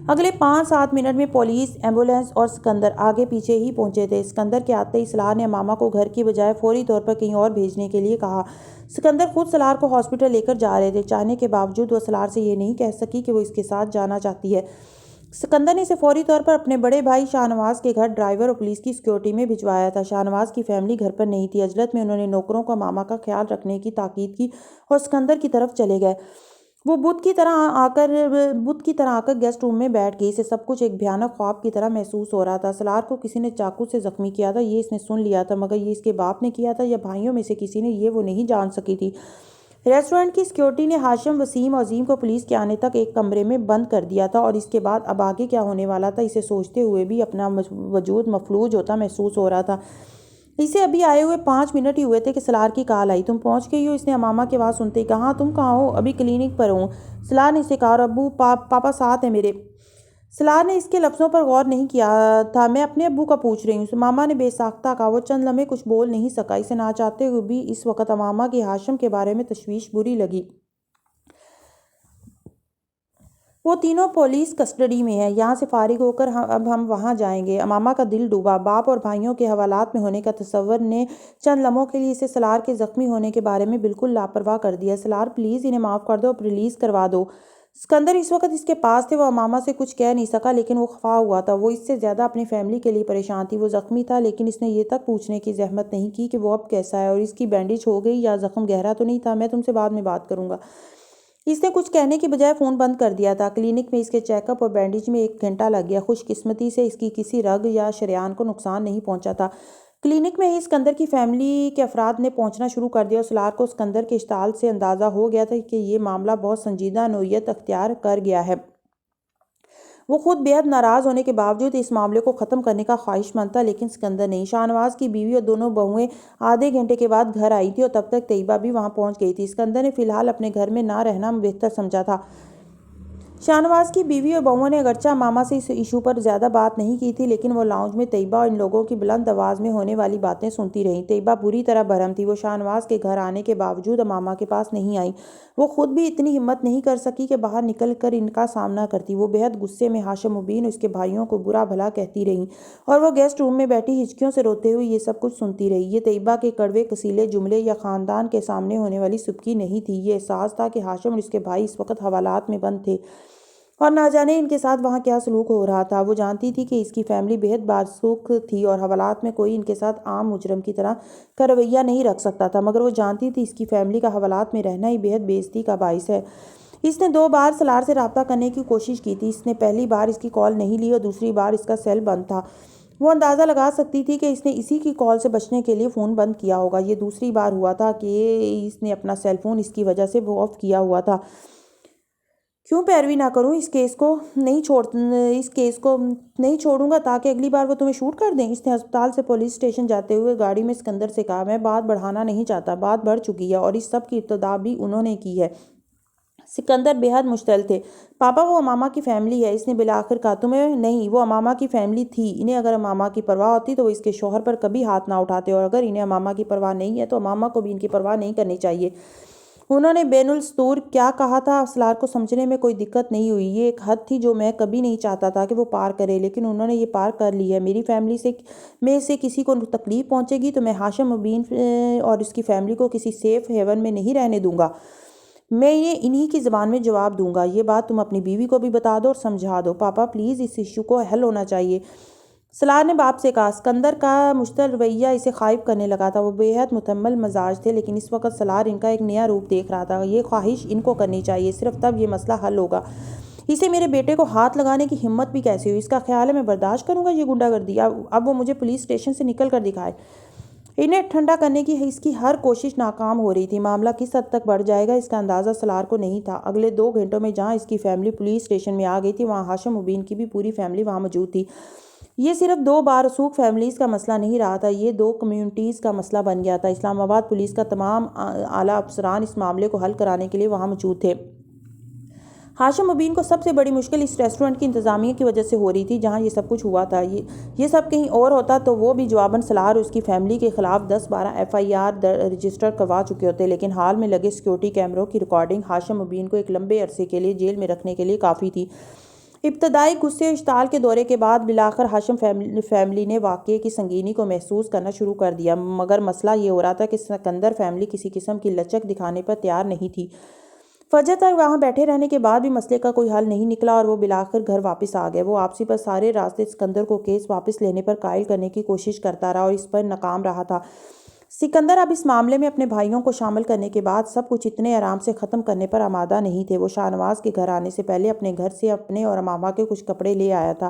اگلے 5-7 منٹ میں پولیس، ایمبولینس اور سکندر آگے پیچھے ہی پہنچے تھے۔ سکندر کے آتے ہی سالار نے امامہ کو گھر کی بجائے فوری طور پر کہیں اور بھیجنے کے لیے کہا۔ سکندر خود سالار کو ہاسپٹل لے کر جا رہے تھے۔ چاہنے کے باوجود وہ سالار سے یہ نہیں کہہ سکی کہ وہ اس کے ساتھ جانا چاہتی ہے۔ سکندر نے اسے فوری طور پر اپنے بڑے بھائی شاہ نواز کے گھر ڈرائیور اور پولیس کی سیکیورٹی میں بھجوایا تھا۔ شاہ نواز کی فیملی گھر پر نہیں تھی۔ عجلت میں انہوں نے نوکروں کو امامہ کا خیال رکھنے کی تاکید کی اور سکندر کی طرف چلے گئے۔ وہ بت کی طرح آ کر گیسٹ روم میں بیٹھ گئی۔ اسے سب کچھ ایک بھیانک خواب کی طرح محسوس ہو رہا تھا۔ سالار کو کسی نے چاقو سے زخمی کیا تھا، یہ اس نے سن لیا تھا، مگر یہ اس کے باپ نے کیا تھا یا بھائیوں میں سے کسی نے، یہ وہ نہیں جان سکی تھی۔ ریسٹورینٹ کی سیکیورٹی نے ہاشم، وسیم اور عظیم کو پولیس کے آنے تک ایک کمرے میں بند کر دیا تھا اور اس کے بعد اب آگے کیا ہونے والا تھا اسے سوچتے ہوئے بھی اپنا وجود مفلوج ہوتا محسوس ہو رہا تھا۔ اسے ابھی آئے ہوئے 5 منٹ ہی ہوئے تھے کہ سالار کی کال آئی۔ تم پہنچ گئی ہو؟ اس نے امامہ کی آواز سنتے ہی کہا۔ تم کہاں ہو؟ ابھی کلینک پر ہوں، سالار نے اسے کہا، اور ابو پاپا ساتھ ہیں میرے؟ سالار نے اس کے لفظوں پر غور نہیں کیا تھا۔ میں اپنے ابو کا پوچھ رہی ہوں، امامہ نے بے ساختہ کہا۔ وہ چند لمحے کچھ بول نہیں سکا۔ اسے نہ چاہتے ہوئے بھی اس وقت امامہ کی ہاشم کے بارے میں تشویش بری لگی۔ وہ تینوں پولیس کسٹڈی میں ہیں، یہاں سے فارغ ہو کر اب ہم وہاں جائیں گے۔ امامہ کا دل ڈوبا۔ باپ اور بھائیوں کے حوالات میں ہونے کا تصور نے چند لمحوں کے لیے اسے سالار کے زخمی ہونے کے بارے میں بالکل لاپرواہ کر دیا۔ سالار پلیز انہیں معاف کر دو اور ریلیز کروا دو۔ سکندر اس وقت اس کے پاس تھے۔ وہ امامہ سے کچھ کہہ نہیں سکا، لیکن وہ خفا ہوا تھا۔ وہ اس سے زیادہ اپنی فیملی کے لیے پریشان تھی۔ وہ زخمی تھا، لیکن اس نے یہ تک پوچھنے کی زحمت نہیں کی کہ وہ اب کیسا ہے اور اس کی بینڈیج ہو گئی یا زخم گہرا تو نہیں تھا۔ میں تم سے بعد میں بات کروں گا۔ اس نے کچھ کہنے کی بجائے فون بند کر دیا تھا۔ کلینک میں اس کے چیک اپ اور بینڈیج میں 1 گھنٹہ لگ گیا۔ خوش قسمتی سے اس کی کسی رگ یا شریان کو نقصان نہیں پہنچا تھا۔ کلینک میں ہی اسکندر کی فیملی کے افراد نے پہنچنا شروع کر دیا اور سلار کو اسکندر کے اشتعال سے اندازہ ہو گیا تھا کہ یہ معاملہ بہت سنجیدہ نوعیت اختیار کر گیا ہے۔ وہ خود بے حد ناراض ہونے کے باوجود اس معاملے کو ختم کرنے کا خواہش مند تھا، لیکن اسکندر نہیں۔ شاہ نواز کی بیوی اور دونوں بہویں آدھے گھنٹے کے بعد گھر آئی تھی اور تب تک طیبہ بھی وہاں پہنچ گئی تھی۔ اسکندر نے فی الحال اپنے گھر میں نہ رہنا بہتر سمجھا تھا۔ شاہ نواز کی بیوی اور بہوؤں نے اگرچہ ماما سے اس ایشو پر زیادہ بات نہیں کی تھی، لیکن وہ لاؤنج میں طیبہ اور ان لوگوں کی بلند آواز میں ہونے والی باتیں سنتی رہیں۔ طیبہ بری طرح برہم تھی۔ وہ شاہ نواز کے گھر آنے کے باوجود ماما کے پاس نہیں آئی۔ وہ خود بھی اتنی ہمت نہیں کر سکی کہ باہر نکل کر ان کا سامنا کرتی۔ وہ بے حد غصے میں ہاشم مبین اور اس کے بھائیوں کو برا بھلا کہتی رہیں اور وہ گیسٹ روم میں بیٹھی ہچکیوں سے روتے ہوئے یہ سب کچھ سنتی رہی۔ یہ طیبہ کے کڑوے کسیلے جملے یا خاندان کے سامنے ہونے والی سبکی نہیں تھی۔ یہ احساس تھا کہ ہاشم اور اس کے بھائی اس وقت حوالات میں بند تھے اور نہ جانے ان کے ساتھ وہاں کیا سلوک ہو رہا تھا۔ وہ جانتی تھی کہ اس کی فیملی بے حد باسوخ تھی اور حوالات میں کوئی ان کے ساتھ عام مجرم کی طرح کا رویہ نہیں رکھ سکتا تھا، مگر وہ جانتی تھی اس کی فیملی کا حوالات میں رہنا ہی بے حد بے عزتی کا باعث ہے۔ اس نے 2 بار سلار سے رابطہ کرنے کی کوشش کی تھی۔ اس نے پہلی بار اس کی کال نہیں لی اور دوسری بار اس کا سیل بند تھا۔ وہ اندازہ لگا سکتی تھی کہ اس نے اسی کی کال سے بچنے کے لیے فون بند کیا ہوگا۔ یہ دوسری بار ہوا تھا کہ اس نے اپنا سیل فون اس کی وجہ سے آف کیا ہوا تھا۔ کیوں پیروی نہ کروں؟ اس کیس کو نہیں چھوڑوں گا تاکہ اگلی بار وہ تمہیں شوٹ کر دیں۔ اس نے ہسپتال سے پولیس اسٹیشن جاتے ہوئے گاڑی میں اسکندر سے کہا، میں بات بڑھانا نہیں چاہتا، بات بڑھ چکی ہے اور اس سب کی ابتدا بھی انہوں نے کی ہے۔ سکندر بے حد مشتعل تھے۔ پاپا وہ امامہ کی فیملی ہے، اس نے بالآخر کہا۔ تمہیں نہیں، وہ امامہ کی فیملی تھی۔ انہیں اگر امامہ کی پرواہ ہوتی تو وہ اس کے شوہر پر کبھی ہاتھ نہ اٹھاتے، اور اگر انہیں امامہ کی پرواہ نہیں ہے تو امامہ کو بھی ان کی پرواہ نہیں کرنی چاہیے۔ انہوں نے بین السطور کیا کہا تھا؟ سلار کو سمجھنے میں کوئی دقت نہیں ہوئی۔ یہ ایک حد تھی جو میں کبھی نہیں چاہتا تھا کہ وہ پار کرے، لیکن انہوں نے یہ پار کر لی ہے۔ میری فیملی میں سے کسی کو تکلیف پہنچے گی تو میں ہاشم مبین اور اس کی فیملی کو کسی سیف ہیون میں نہیں رہنے دوں گا۔ میں انہی کی زبان میں جواب دوں گا۔ یہ بات تم اپنی بیوی کو بھی بتا دو اور سمجھا دو۔ پاپا پلیز، اس ایشو کو حل ہونا چاہیے، سلار نے باپ سے کہا۔ اسکندر کا مشتعل رویہ اسے خائف کرنے لگا تھا۔ وہ بے حد متحمل مزاج تھے، لیکن اس وقت سلار ان کا ایک نیا روپ دیکھ رہا تھا۔ یہ خواہش ان کو کرنی چاہیے، صرف تب یہ مسئلہ حل ہوگا۔ اسے میرے بیٹے کو ہاتھ لگانے کی ہمت بھی کیسے ہوئی؟ اس کا خیال ہے میں برداشت کروں گا یہ غنڈہ گردی؟ اب وہ مجھے پولیس اسٹیشن سے نکل کر دکھائے۔ انہیں ٹھنڈا کرنے کی اس کی ہر کوشش ناکام ہو رہی تھی۔ معاملہ کس حد تک بڑھ جائے گا اس کا اندازہ سلار کو نہیں تھا۔ اگلے 2 گھنٹوں میں جہاں اس کی فیملی پولیس اسٹیشن میں آ گئی تھی، وہاں ہاشم مبین کی بھی پوری فیملی وہاں موجود تھی۔ یہ صرف 2 بارسوخ فیملیز کا مسئلہ نہیں رہا تھا، یہ 2 کمیونٹیز کا مسئلہ بن گیا تھا۔ اسلام آباد پولیس کا تمام اعلیٰ افسران اس معاملے کو حل کرانے کے لیے وہاں موجود تھے۔ ہاشم مبین کو سب سے بڑی مشکل اس ریسٹورنٹ کی انتظامیہ کی وجہ سے ہو رہی تھی جہاں یہ سب کچھ ہوا تھا۔ یہ سب کہیں اور ہوتا تو وہ بھی جواباً سلار اور اس کی فیملی کے خلاف 10-12 FIR رجسٹر کروا چکے ہوتے، لیکن حال میں لگے سیکیورٹی کیمروں کی ریکارڈنگ ہاشم مبین کو ایک لمبے عرصے کے لیے جیل میں رکھنے کے لیے کافی تھی۔ ابتدائی غصے و اشتعال کے دورے کے بعد بالآخر ہاشم فیملی نے واقعے کی سنگینی کو محسوس کرنا شروع کر دیا، مگر مسئلہ یہ ہو رہا تھا کہ سکندر فیملی کسی قسم کی لچک دکھانے پر تیار نہیں تھی۔ فجر تک وہاں بیٹھے رہنے کے بعد بھی مسئلے کا کوئی حل نہیں نکلا اور وہ بالآخر گھر واپس آ گئے۔ وہ واپسی پر سارے راستے سکندر کو کیس واپس لینے پر قائل کرنے کی کوشش کرتا رہا اور اس پر ناکام رہا تھا۔ سکندر اب اس معاملے میں اپنے بھائیوں کو شامل کرنے کے بعد سب کچھ اتنے آرام سے ختم کرنے پر آمادہ نہیں تھے۔ وہ شاہ نواز کے گھر آنے سے پہلے اپنے گھر سے اپنے اور امامہ کے کچھ کپڑے لے آیا تھا۔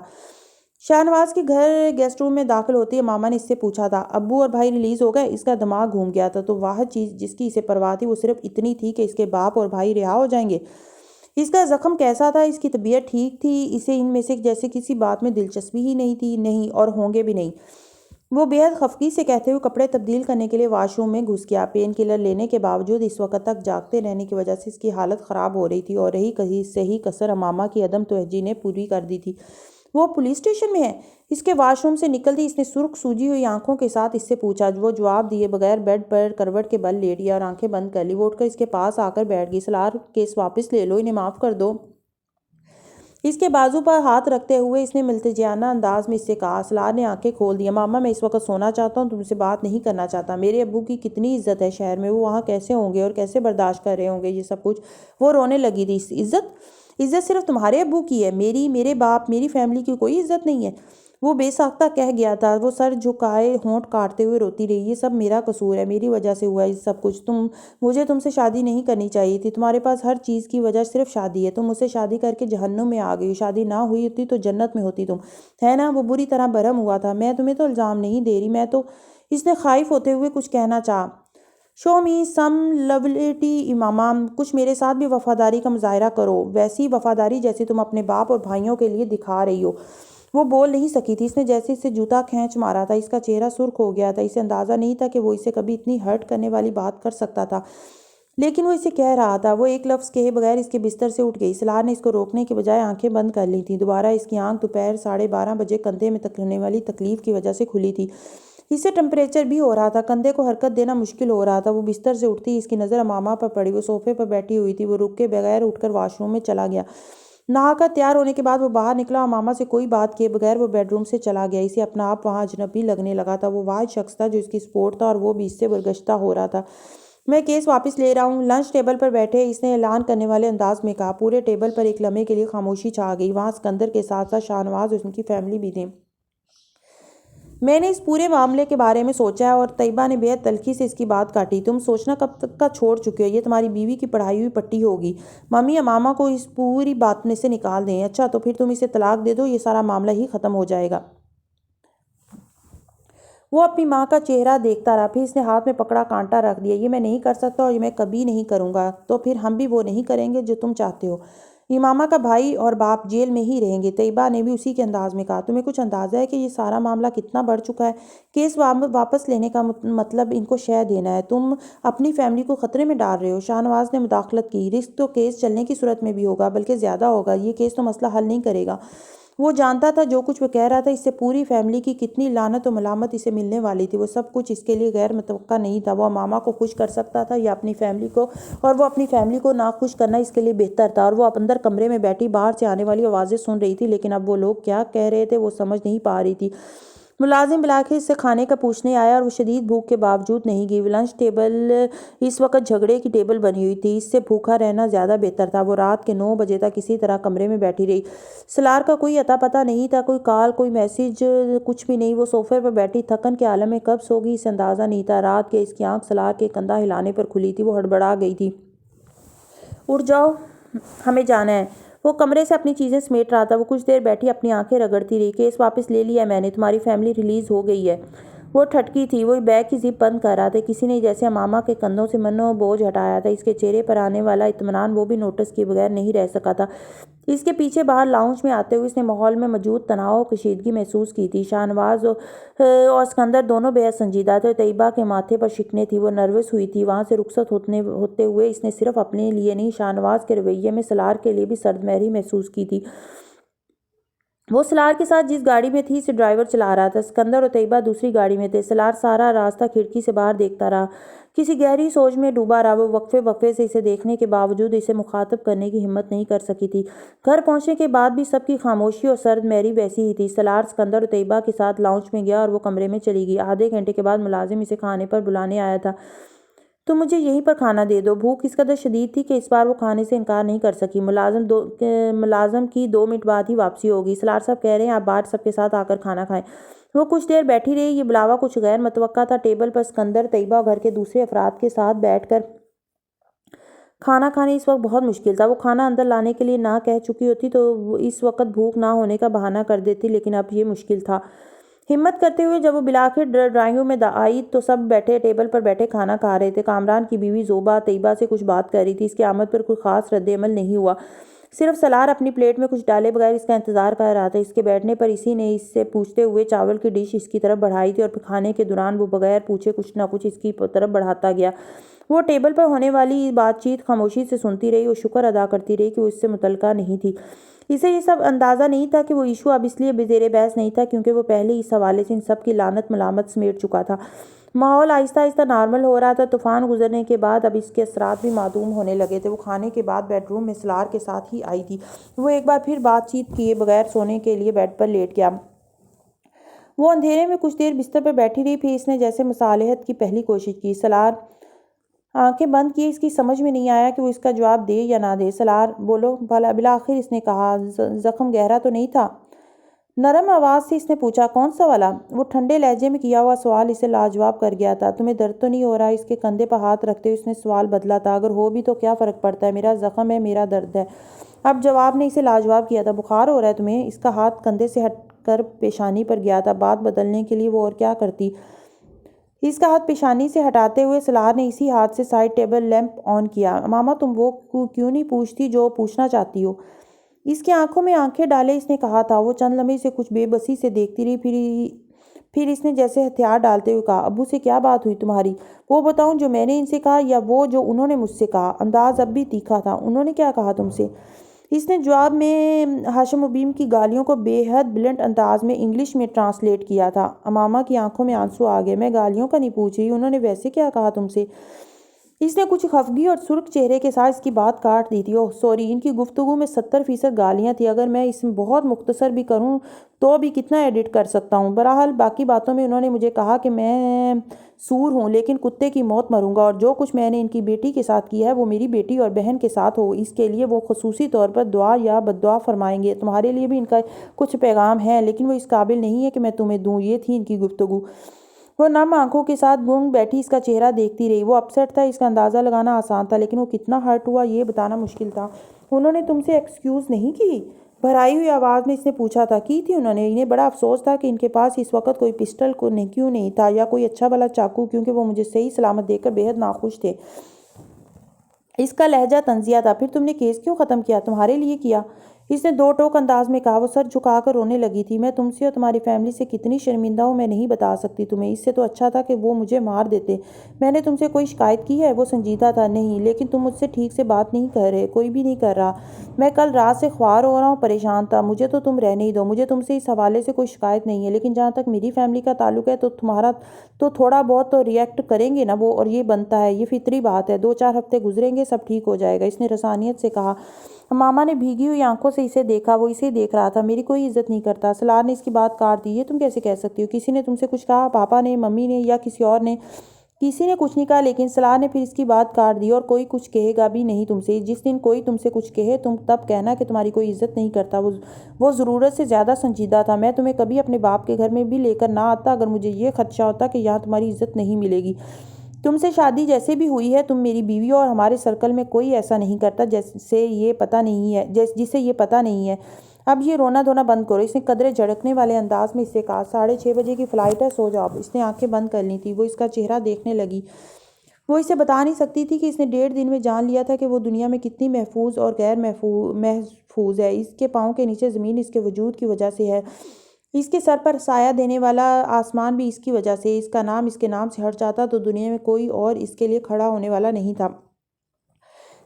شاہ نواز کے گھر گیسٹ روم میں داخل ہوتی امامہ نے اس سے پوچھا تھا، ابو اور بھائی ریلیز ہو گئے؟ اس کا دماغ گھوم گیا تھا، تو واحد چیز جس کی اسے پرواہ تھی وہ صرف اتنی تھی کہ اس کے باپ اور بھائی رہا ہو جائیں گے۔ اس کا زخم کیسا تھا؟ اس کی طبیعت ٹھیک تھی؟ اسے ان میں سے جیسے کسی بات میں دلچسپی ہی نہیں تھی؟ نہیں، اور ہوں گے بھی نہیں۔ وہ بے حد خفگی سے کہتے ہوئے کپڑے تبدیل کرنے کے لیے واش روم میں گھس گیا۔ پین کلر لینے کے باوجود اس وقت تک جاگتے رہنے کی وجہ سے اس کی حالت خراب ہو رہی تھی، اور رہی کہیں صحیح کسر امامہ کی عدم توجہی نے پوری کر دی تھی۔ وہ پولیس اسٹیشن میں ہے؟ اس کے واش روم سے نکلتی اس نے سرخ سوجی ہوئی آنکھوں کے ساتھ اس سے پوچھا۔ وہ جواب دیے بغیر بیڈ پر کروٹ کے بل لیٹ گیا اور آنکھیں بند کر لی۔ وہ اٹھ کر اس کے پاس آ کر بیٹھ گئی۔ سلار، کیس واپس لے لو، انہیں معاف کر دو۔ اس کے بازو پر ہاتھ رکھتے ہوئے اس نے ملتجیانہ انداز میں اس سے کہا۔ سلار نے آنکھیں کھول دیں۔ ماما، میں اس وقت سونا چاہتا ہوں، تم سے بات نہیں کرنا چاہتا۔ میرے ابو کی کتنی عزت ہے شہر میں، وہ وہاں کیسے ہوں گے اور کیسے برداشت کر رہے ہوں گے یہ سب کچھ؟ وہ رونے لگی تھی۔ عزت صرف تمہارے ابو کی ہے، میرے باپ، میری فیملی کی کوئی عزت نہیں ہے۔ وہ بے ساختہ کہہ گیا تھا۔ وہ سر جھکائے ہونٹ کاٹتے ہوئے روتی رہی۔ یہ سب میرا قصور ہے، میری وجہ سے ہوا ہے یہ سب کچھ۔ مجھے تم سے شادی نہیں کرنی چاہیے تھی، تمہارے پاس ہر چیز کی وجہ صرف شادی ہے، تم مجھ سے شادی کر کے جہنم میں آ گئی، شادی نہ ہوئی ہوتی تو جنت میں ہوتی تم، ہے نا؟ وہ بری طرح برہم ہوا تھا۔ میں تمہیں تو الزام نہیں دے رہی، میں تو، اس نے خائف ہوتے ہوئے کچھ کہنا چاہا۔ شو می سم لویلٹی ماما، کچھ میرے ساتھ بھی وفاداری کا مظاہرہ کرو، ویسی وفاداری جیسی تم اپنے باپ اور بھائیوں کے لیے دکھا رہی ہو۔ وہ بول نہیں سکی تھی، اس نے جیسے اسے جوتا کھینچ مارا تھا، اس کا چہرہ سرخ ہو گیا تھا۔ اسے اندازہ نہیں تھا کہ وہ اسے کبھی اتنی ہرٹ کرنے والی بات کر سکتا تھا، لیکن وہ اسے کہہ رہا تھا۔ وہ ایک لفظ کہے بغیر اس کے بستر سے اٹھ گئی۔ سلار نے اس کو روکنے کے بجائے آنکھیں بند کر لی تھیں۔ دوبارہ اس کی آنکھ دوپہر 12:30 بجے کندھے میں ہونے والی تکلیف کی وجہ سے کھلی تھی۔ اس سے ٹمپریچر بھی ہو رہا تھا، کندھے کو حرکت دینا مشکل ہو رہا تھا۔ وہ بستر سے اٹھتی اس کی نظر امامہ پر پڑی، وہ صوفے پر بیٹھی ہوئی تھی۔ وہ رک کے بغیر اٹھ کر واش روم میں چلا گیا۔ نہا کر تیار ہونے کے بعد وہ باہر نکلا، امامہ سے کوئی بات کیے بغیر وہ بیڈ روم سے چلا گیا۔ اسے اپنا آپ وہاں اجنبی لگنے لگا تھا۔ وہ واحد شخص تھا جو اس کی سپورٹ تھا اور وہ بھی اس سے برگشتہ ہو رہا تھا۔ میں کیس واپس لے رہا ہوں۔ لنچ ٹیبل پر بیٹھے اس نے اعلان کرنے والے انداز میں کہا۔ پورے ٹیبل پر ایک لمحے کے لیے خاموشی چھا گئی۔ وہاں اسکندر کے ساتھ ساتھ شاہ نواز اور ان کی فیملی بھی تھی۔ میں نے اس پورے معاملے کے بارے میں سوچا ہے، اور طیبہ نے بے حد تلخی سے اس کی بات کاٹی۔ تم سوچنا کب تک کا چھوڑ چکے ہو؟ یہ تمہاری بیوی کی پڑھائی ہوئی پٹی ہوگی۔ ممی امامہ کو اس پوری بات میں سے نکال دیں۔ اچھا تو پھر تم اسے طلاق دے دو، یہ سارا معاملہ ہی ختم ہو جائے گا۔ وہ اپنی ماں کا چہرہ دیکھتا رہا، پھر اس نے ہاتھ میں پکڑا کانٹا رکھ دیا۔ یہ میں نہیں کر سکتا اور یہ میں کبھی نہیں کروں گا۔ تو پھر ہم بھی وہ نہیں کریں گے جو تم چاہتے ہو۔ امامہ کا بھائی اور باپ جیل میں ہی رہیں گے۔ طیبہ نے بھی اسی کے انداز میں کہا۔ تمہیں کچھ اندازہ ہے کہ یہ سارا معاملہ کتنا بڑھ چکا ہے؟ کیس واپس لینے کا مطلب ان کو شے دینا ہے۔ تم اپنی فیملی کو خطرے میں ڈال رہے ہو۔ شاہ نواز نے مداخلت کی۔ رسک تو کیس چلنے کی صورت میں بھی ہوگا، بلکہ زیادہ ہوگا۔ یہ کیس تو مسئلہ حل نہیں کرے گا۔ وہ جانتا تھا جو کچھ وہ کہہ رہا تھا اس سے پوری فیملی کی کتنی لعنت و ملامت اسے ملنے والی تھی۔ وہ سب کچھ اس کے لیے غیر متوقع نہیں تھا۔ وہ امامہ کو خوش کر سکتا تھا یا اپنی فیملی کو، اور وہ اپنی فیملی کو ناخوش کرنا اس کے لیے بہتر تھا۔ اور وہ اندر کمرے میں بیٹھی باہر سے آنے والی آوازیں سن رہی تھی، لیکن اب وہ لوگ کیا کہہ رہے تھے وہ سمجھ نہیں پا رہی تھی۔ ملازم بالآخر اس سے کھانے کا پوچھنے آیا اور وہ شدید بھوک کے باوجود نہیں گئی۔ لنچ ٹیبل اس وقت جھگڑے کی ٹیبل بنی ہوئی تھی، اس سے بھوکا رہنا زیادہ بہتر تھا۔ وہ رات کے 9 بجے تک اسی طرح کمرے میں بیٹھی رہی۔ سلار کا کوئی اتا پتہ نہیں تھا، کوئی کال، کوئی میسج، کچھ بھی نہیں۔ وہ صوفے پر بیٹھی تھکن کے عالم میں کب سو گئی اسے اندازہ نہیں تھا۔ رات کے اس کی آنکھ سلار کے کندھا ہلانے پر کھلی تھی۔ وہ ہڑبڑا گئی تھی۔ اٹھ جاؤ، ہمیں جانا ہے۔ وہ کمرے سے اپنی چیزیں سمیٹ رہا تھا۔ وہ کچھ دیر بیٹھی اپنی آنکھیں رگڑتی رہی۔ کیس واپس لے لیا ہے میں نے، تمہاری فیملی ریلیز ہو گئی ہے۔ وہ ٹھٹکی تھی۔ وہ بیگ کی زپ بند کر رہا تھا۔ کسی نے جیسے امامہ کے کندھوں سے منو بوجھ ہٹایا تھا۔ اس کے چہرے پر آنے والا اطمینان وہ بھی نوٹس کیے بغیر نہیں رہ سکا تھا۔ اس کے پیچھے باہر لاؤنج میں آتے ہوئے اس نے ماحول میں موجود تناؤ اور کشیدگی محسوس کی تھی۔ شاہ نواز اور اسکندر دونوں بے حد سنجیدہ تھے۔ طیبہ کے ماتھے پر شکنیں تھیں، وہ نروس ہوئی تھی۔ وہاں سے رخصت ہوتے ہوئے اس نے صرف اپنے لیے نہیں، شاہ نواز کے رویے میں سلار کے لیے بھی سرد مہری محسوس کی تھی۔ وہ سلار کے ساتھ جس گاڑی میں تھی اسے ڈرائیور چلا رہا تھا۔ اسکندر اور طیبہ دوسری گاڑی میں تھے۔ سلار سارا راستہ کھڑکی سے باہر دیکھتا رہا، کسی گہری سوچ میں ڈوبا رہا۔ وہ وقفے وقفے سے اسے دیکھنے کے باوجود اسے مخاطب کرنے کی ہمت نہیں کر سکی تھی۔ گھر پہنچنے کے بعد بھی سب کی خاموشی اور سرد مہری ویسی ہی تھی۔ سلار اسکندر اور طیبہ کے ساتھ لاؤنج میں گیا اور وہ کمرے میں چلی گئی۔ آدھے گھنٹے کے بعد ملازم اسے کھانے پر بلانے آیا تھا۔ تم مجھے یہیں پر کھانا دے دو۔ بھوک اس قدر شدید تھی کہ اس بار وہ کھانے سے انکار نہیں کر سکی۔ ملازم کی 2 منٹ بعد ہی واپسی ہوگی۔ سلار صاحب کہہ رہے ہیں آپ باہر سب کے ساتھ آ کر کھانا کھائیں۔ وہ کچھ دیر بیٹھی رہی۔ یہ بلاوا کچھ غیر متوقع تھا۔ ٹیبل پر اسکندر، طیبہ اور گھر کے دوسرے افراد کے ساتھ بیٹھ کر کھانا کھانا اس وقت بہت مشکل تھا۔ وہ کھانا اندر لانے کے لیے نہ کہہ چکی ہوتی تو اس وقت بھوک نہ ہونے کا بہانہ کر دیتی، لیکن اب یہ مشکل تھا۔ ہمت کرتے ہوئے جب وہ بالآخر ڈرائنگ روم میں آئی تو سب بیٹھے ٹیبل پر بیٹھے کھانا کھا رہے تھے۔ کامران کی بیوی زوبا طیبہ سے کچھ بات کر رہی تھی۔ اس کی آمد پر کوئی خاص رد عمل نہیں ہوا، صرف سلار اپنی پلیٹ میں کچھ ڈالے بغیر اس کا انتظار کر رہا تھا۔ اس کے بیٹھنے پر اسی نے اس سے پوچھتے ہوئے چاول کی ڈش اس کی طرف بڑھائی تھی اور کھانے کے دوران وہ بغیر پوچھے کچھ نہ کچھ اس کی طرف بڑھاتا گیا۔ وہ ٹیبل پر ہونے والی بات چیت خاموشی سے سنتی رہی اور شکر ادا کرتی رہی کہ وہ اس سے متعلقہ نہیں تھی۔ اسے یہ سب اندازہ نہیں تھا کہ وہ ایشو اب اس لیے زیر بحث نہیں تھا کیونکہ وہ پہلے ہی اس حوالے سے ان سب کی لعنت ملامت سمیٹ چکا تھا۔ ماحول آہستہ آہستہ نارمل ہو رہا تھا۔ طوفان گزرنے کے بعد اب اس کے اثرات بھی معدوم ہونے لگے تھے۔ وہ کھانے کے بعد بیڈ روم میں سلار کے ساتھ ہی آئی تھی۔ وہ ایک بار پھر بات چیت کیے بغیر سونے کے لیے بیڈ پر لیٹ گیا۔ وہ اندھیرے میں کچھ دیر بستر پر بیٹھی رہی، پھر اس نے جیسے مصالحت کی پہلی کوشش کی۔ سلار آنکھیں بند کیے، اس کی سمجھ میں نہیں آیا کہ وہ اس کا جواب دے یا نہ دے۔ سلار بولو، بالآخر اس نے کہا، زخم گہرا تو نہیں تھا؟ نرم آواز سے اس نے پوچھا، کون سا والا؟ وہ ٹھنڈے لہجے میں کیا ہوا سوال اسے لاجواب کر گیا تھا۔ تمہیں درد تو نہیں ہو رہا؟ اس کے کندھے پر ہاتھ رکھتے ہوئے اس نے سوال بدلا تھا۔ اگر ہو بھی تو کیا فرق پڑتا ہے، میرا زخم ہے، میرا درد ہے۔ اب جواب نے اسے لاجواب کیا تھا۔ بخار ہو رہا ہے تمہیں؟ اس کا ہاتھ کندھے سے ہٹ کر پیشانی پر گیا تھا۔ بات بدلنے کے لیے وہ اور کیا کرتی؟ اس کا ہاتھ پیشانی سے ہٹاتے ہوئے سلار نے اسی ہاتھ سے سائڈ ٹیبل لیمپ آن کیا۔ ماما تم وہ کیوں نہیں پوچھتی جو پوچھنا چاہتی ہو؟ اس کی آنکھوں میں آنکھیں ڈالے اس نے کہا تھا۔ وہ چند لمحے اسے کچھ بے بسی سے دیکھتی رہی، پھر اس نے جیسے ہتھیار ڈالتے ہوئے کہا، ابو سے کیا بات ہوئی تمہاری؟ وہ بتاؤں جو میں نے ان سے کہا یا وہ جو انہوں نے مجھ سے کہا؟ انداز اب بھی تیکھا تھا۔ انہوں نے کیا کہا تم سے؟ اس نے جواب میں ہاشم ابیم کی گالیوں کو بے حد بلنٹ انداز میں انگلش میں ٹرانسلیٹ کیا تھا۔ امامہ کی آنکھوں میں آنسو آ گئے۔ میں گالیوں کا نہیں پوچھ رہی، انہوں نے ویسے کیا کہا تم سے؟ اس نے کچھ خفگی اور سرخ چہرے کے ساتھ اس کی بات کاٹ دی تھی۔ اوہ سوری، ان کی گفتگو میں 70% گالیاں تھیں۔ اگر میں اس میں بہت مختصر بھی کروں تو بھی کتنا ایڈٹ کر سکتا ہوں؟ بہرحال باقی باتوں میں انہوں نے مجھے کہا کہ میں سور ہوں لیکن کتے کی موت مروں گا، اور جو کچھ میں نے ان کی بیٹی کے ساتھ کیا ہے وہ میری بیٹی اور بہن کے ساتھ ہو، اس کے لیے وہ خصوصی طور پر دعا یا بددعا فرمائیں گے۔ تمہارے لیے بھی ان کا کچھ پیغام ہے لیکن وہ اس قابل نہیں ہے کہ میں تمہیں دوں۔ یہ تھی ان کی گفتگو۔ وہ نم آنکھوں کے ساتھ گنگ بیٹھی اس کا چہرہ دیکھتی رہی۔ وہ اپسیٹ تھا، اس کا اندازہ لگانا آسان تھا، لیکن وہ کتنا ہرٹ ہوا یہ بتانا مشکل تھا۔ انہوں نے تم سے ایکسکیوز نہیں کی؟ بھرائی ہوئی آواز میں اس نے پوچھا تھا۔ کی تھی انہوں نے؟ انہیں بڑا افسوس تھا کہ ان کے پاس اس وقت کوئی پسٹل کیوں نہیں تھا یا کوئی اچھا بھلا چاقو، کیونکہ وہ مجھے صحیح سلامت دیکھ کر بے حد ناخوش تھے۔ اس کا لہجہ طنزیہ تھا۔ پھر تم نے کیس کیوں ختم کیا؟ تمہارے لیے کیا؟ اس نے دو ٹوک انداز میں کہا۔ وہ سر جھکا کر رونے لگی تھی۔ میں تم سے اور تمہاری فیملی سے کتنی شرمندہ ہوں میں نہیں بتا سکتی تمہیں۔ اس سے تو اچھا تھا کہ وہ مجھے مار دیتے۔ میں نے تم سے کوئی شکایت کی ہے؟ وہ سنجیدہ تھا۔ نہیں، لیکن تم مجھ سے ٹھیک سے بات نہیں کر رہے، کوئی بھی نہیں کر رہا۔ میں کل رات سے خوار ہو رہا ہوں، پریشان تھا۔ مجھے تو تم رہنے ہی دو، مجھے تم سے اس حوالے سے کوئی شکایت نہیں ہے، لیکن جہاں تک میری فیملی کا تعلق ہے تو تمہارا تو تھوڑا بہت تو ریئیکٹ کریں گے نا وہ، اور یہ بنتا ہے، یہ فطری بات ہے۔ 2-4 ہفتے گزریں گے، سب ٹھیک ہو جائے گا، اس نے رسانیت سے کہا۔ ماما نے بھیگی ہوئی آنکھوں سے اسے دیکھا۔ وہ اسے دیکھ رہا تھا۔ میری کوئی عزت نہیں کرتا۔ سلار نے اس کی بات کاٹ دی۔ یہ تم کیسے کہہ سکتی ہو؟ کسی نے تم سے کچھ کہا؟ پاپا نے، ممی نے یا کسی اور نے؟ کسی نے کچھ نہیں کہا، لیکن سلار نے پھر اس کی بات کاٹ دی، اور کوئی کچھ کہے گا بھی نہیں تم سے۔ جس دن کوئی تم سے کچھ کہے تم تب کہنا کہ تمہاری کوئی عزت نہیں کرتا۔ وہ ضرورت سے زیادہ سنجیدہ تھا۔ میں تمہیں کبھی اپنے باپ کے گھر میں بھی لے کر نہ آتا اگر مجھے یہ خدشہ ہوتا کہ یہاں تمہاری عزت نہیں ملے گی۔ تم سے شادی جیسے بھی ہوئی ہے، تم میری بیوی ہو، اور ہمارے سرکل میں کوئی ایسا نہیں کرتا جسے یہ پتہ نہیں ہے۔ اب یہ رونا دھونا بند کرو، اس نے قدرے جھڑکنے والے انداز میں اس سے کہا۔ 6:30 بجے کی فلائٹ ہے، سو جاؤ اب۔ اس نے آنکھیں بند کر لی تھی۔ وہ اس کا چہرہ دیکھنے لگی۔ وہ اسے بتا نہیں سکتی تھی کہ اس نے 1.5 دن میں جان لیا تھا کہ وہ دنیا میں کتنی محفوظ اور غیر محفوظ ہے۔ اس کے پاؤں کے نیچے زمین اس کے وجود کی وجہ سے ہے، اس کے سر پر سایہ دینے والا آسمان بھی اس کی وجہ سے۔ اس کا نام اس کے نام سے ہٹ جاتا تو دنیا میں کوئی اور اس کے لیے کھڑا ہونے والا نہیں تھا۔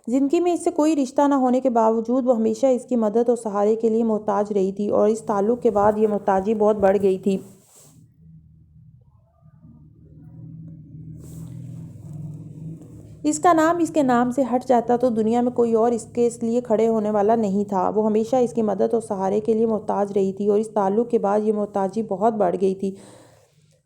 زندگی میں اس سے کوئی رشتہ نہ ہونے کے باوجود وہ ہمیشہ اس کی مدد اور سہارے کے لیے محتاج رہی تھی، اور اس تعلق کے بعد یہ محتاجی بہت بڑھ گئی تھی۔ اس کا نام اس کے نام سے ہٹ جاتا تو دنیا میں کوئی اور اس کے لیے کھڑے ہونے والا نہیں تھا۔ وہ ہمیشہ اس کی مدد اور سہارے کے لیے محتاج رہی تھی، اور اس تعلق کے بعد یہ محتاجی بہت بڑھ گئی تھی۔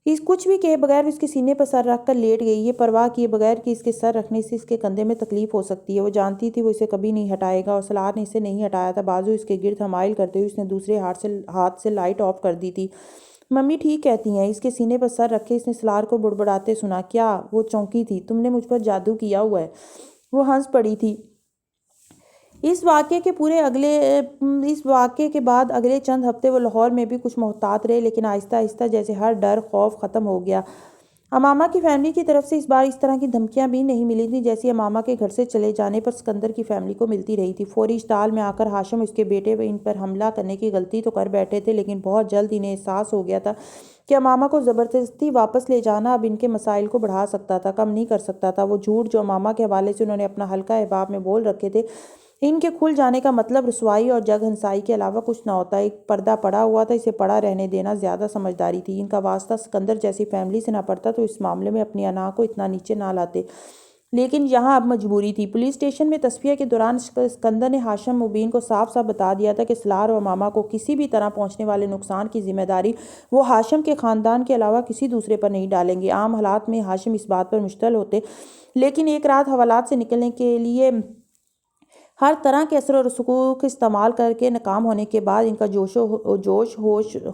اس کچھ بھی کہے بغیر اس کے سینے پر سر رکھ کر لیٹ گئی، یہ پرواہ کیے بغیر کہ اس کے سر رکھنے سے اس کے کندھے میں تکلیف ہو سکتی ہے۔ وہ جانتی تھی وہ اسے کبھی نہیں ہٹائے گا، اور سلار نے اسے نہیں ہٹایا تھا۔ بازو اس کے گرد حمائل کرتے ہوئے اس نے دوسرے ہاتھ سے لائٹ آف کر دی تھی۔ ممی ٹھیک کہتی ہیں۔ اس کے سینے پر سر رکھے اس نے سلار کو بڑبڑاتے سنا۔ کیا؟ وہ چونکی تھی۔ تم نے مجھ پر جادو کیا ہوا ہے۔ وہ ہنس پڑی تھی۔ اس واقعے کے بعد اگلے چند ہفتے وہ لاہور میں بھی کچھ محتاط رہے، لیکن آہستہ آہستہ جیسے ہر ڈر خوف ختم ہو گیا۔ امامہ کی فیملی کی طرف سے اس بار اس طرح کی دھمکیاں بھی نہیں ملی تھیں جیسی امامہ کے گھر سے چلے جانے پر سکندر کی فیملی کو ملتی رہی تھی۔ فوری اشتعال میں آ کر ہاشم اس کے بیٹے ان پر حملہ کرنے کی غلطی تو کر بیٹھے تھے، لیکن بہت جلد انہیں احساس ہو گیا تھا کہ امامہ کو زبردستی واپس لے جانا اب ان کے مسائل کو بڑھا سکتا تھا، کم نہیں کر سکتا تھا۔ وہ جھوٹ جو امامہ کے حوالے سے انہوں نے اپنا حلقہ احباب میں بول رکھے تھے، ان کے کھل جانے کا مطلب رسوائی اور جگ ہنسائی کے علاوہ کچھ نہ ہوتا۔ ایک پردہ پڑا ہوا تھا، اسے پڑا رہنے دینا زیادہ سمجھداری تھی۔ ان کا واسطہ سکندر جیسی فیملی سے نہ پڑتا تو اس معاملے میں اپنی انا کو اتنا نیچے نہ لاتے، لیکن یہاں اب مجبوری تھی۔ پولیس اسٹیشن میں تصفیہ کے دوران سکندر نے ہاشم مبین کو صاف صاف بتا دیا تھا کہ سلار اور امامہ کو کسی بھی طرح پہنچنے والے نقصان کی ذمہ داری وہ ہاشم کے خاندان کے علاوہ کسی دوسرے پر نہیں ڈالیں گے۔ عام حالات میں ہاشم اس بات پر مشتعل ہوتے، لیکن ایک رات حوالات سے نکلنے کے لیے ہر طرح کے اثر و رسوخ استعمال کر کے ناکام ہونے کے بعد ان کا جوش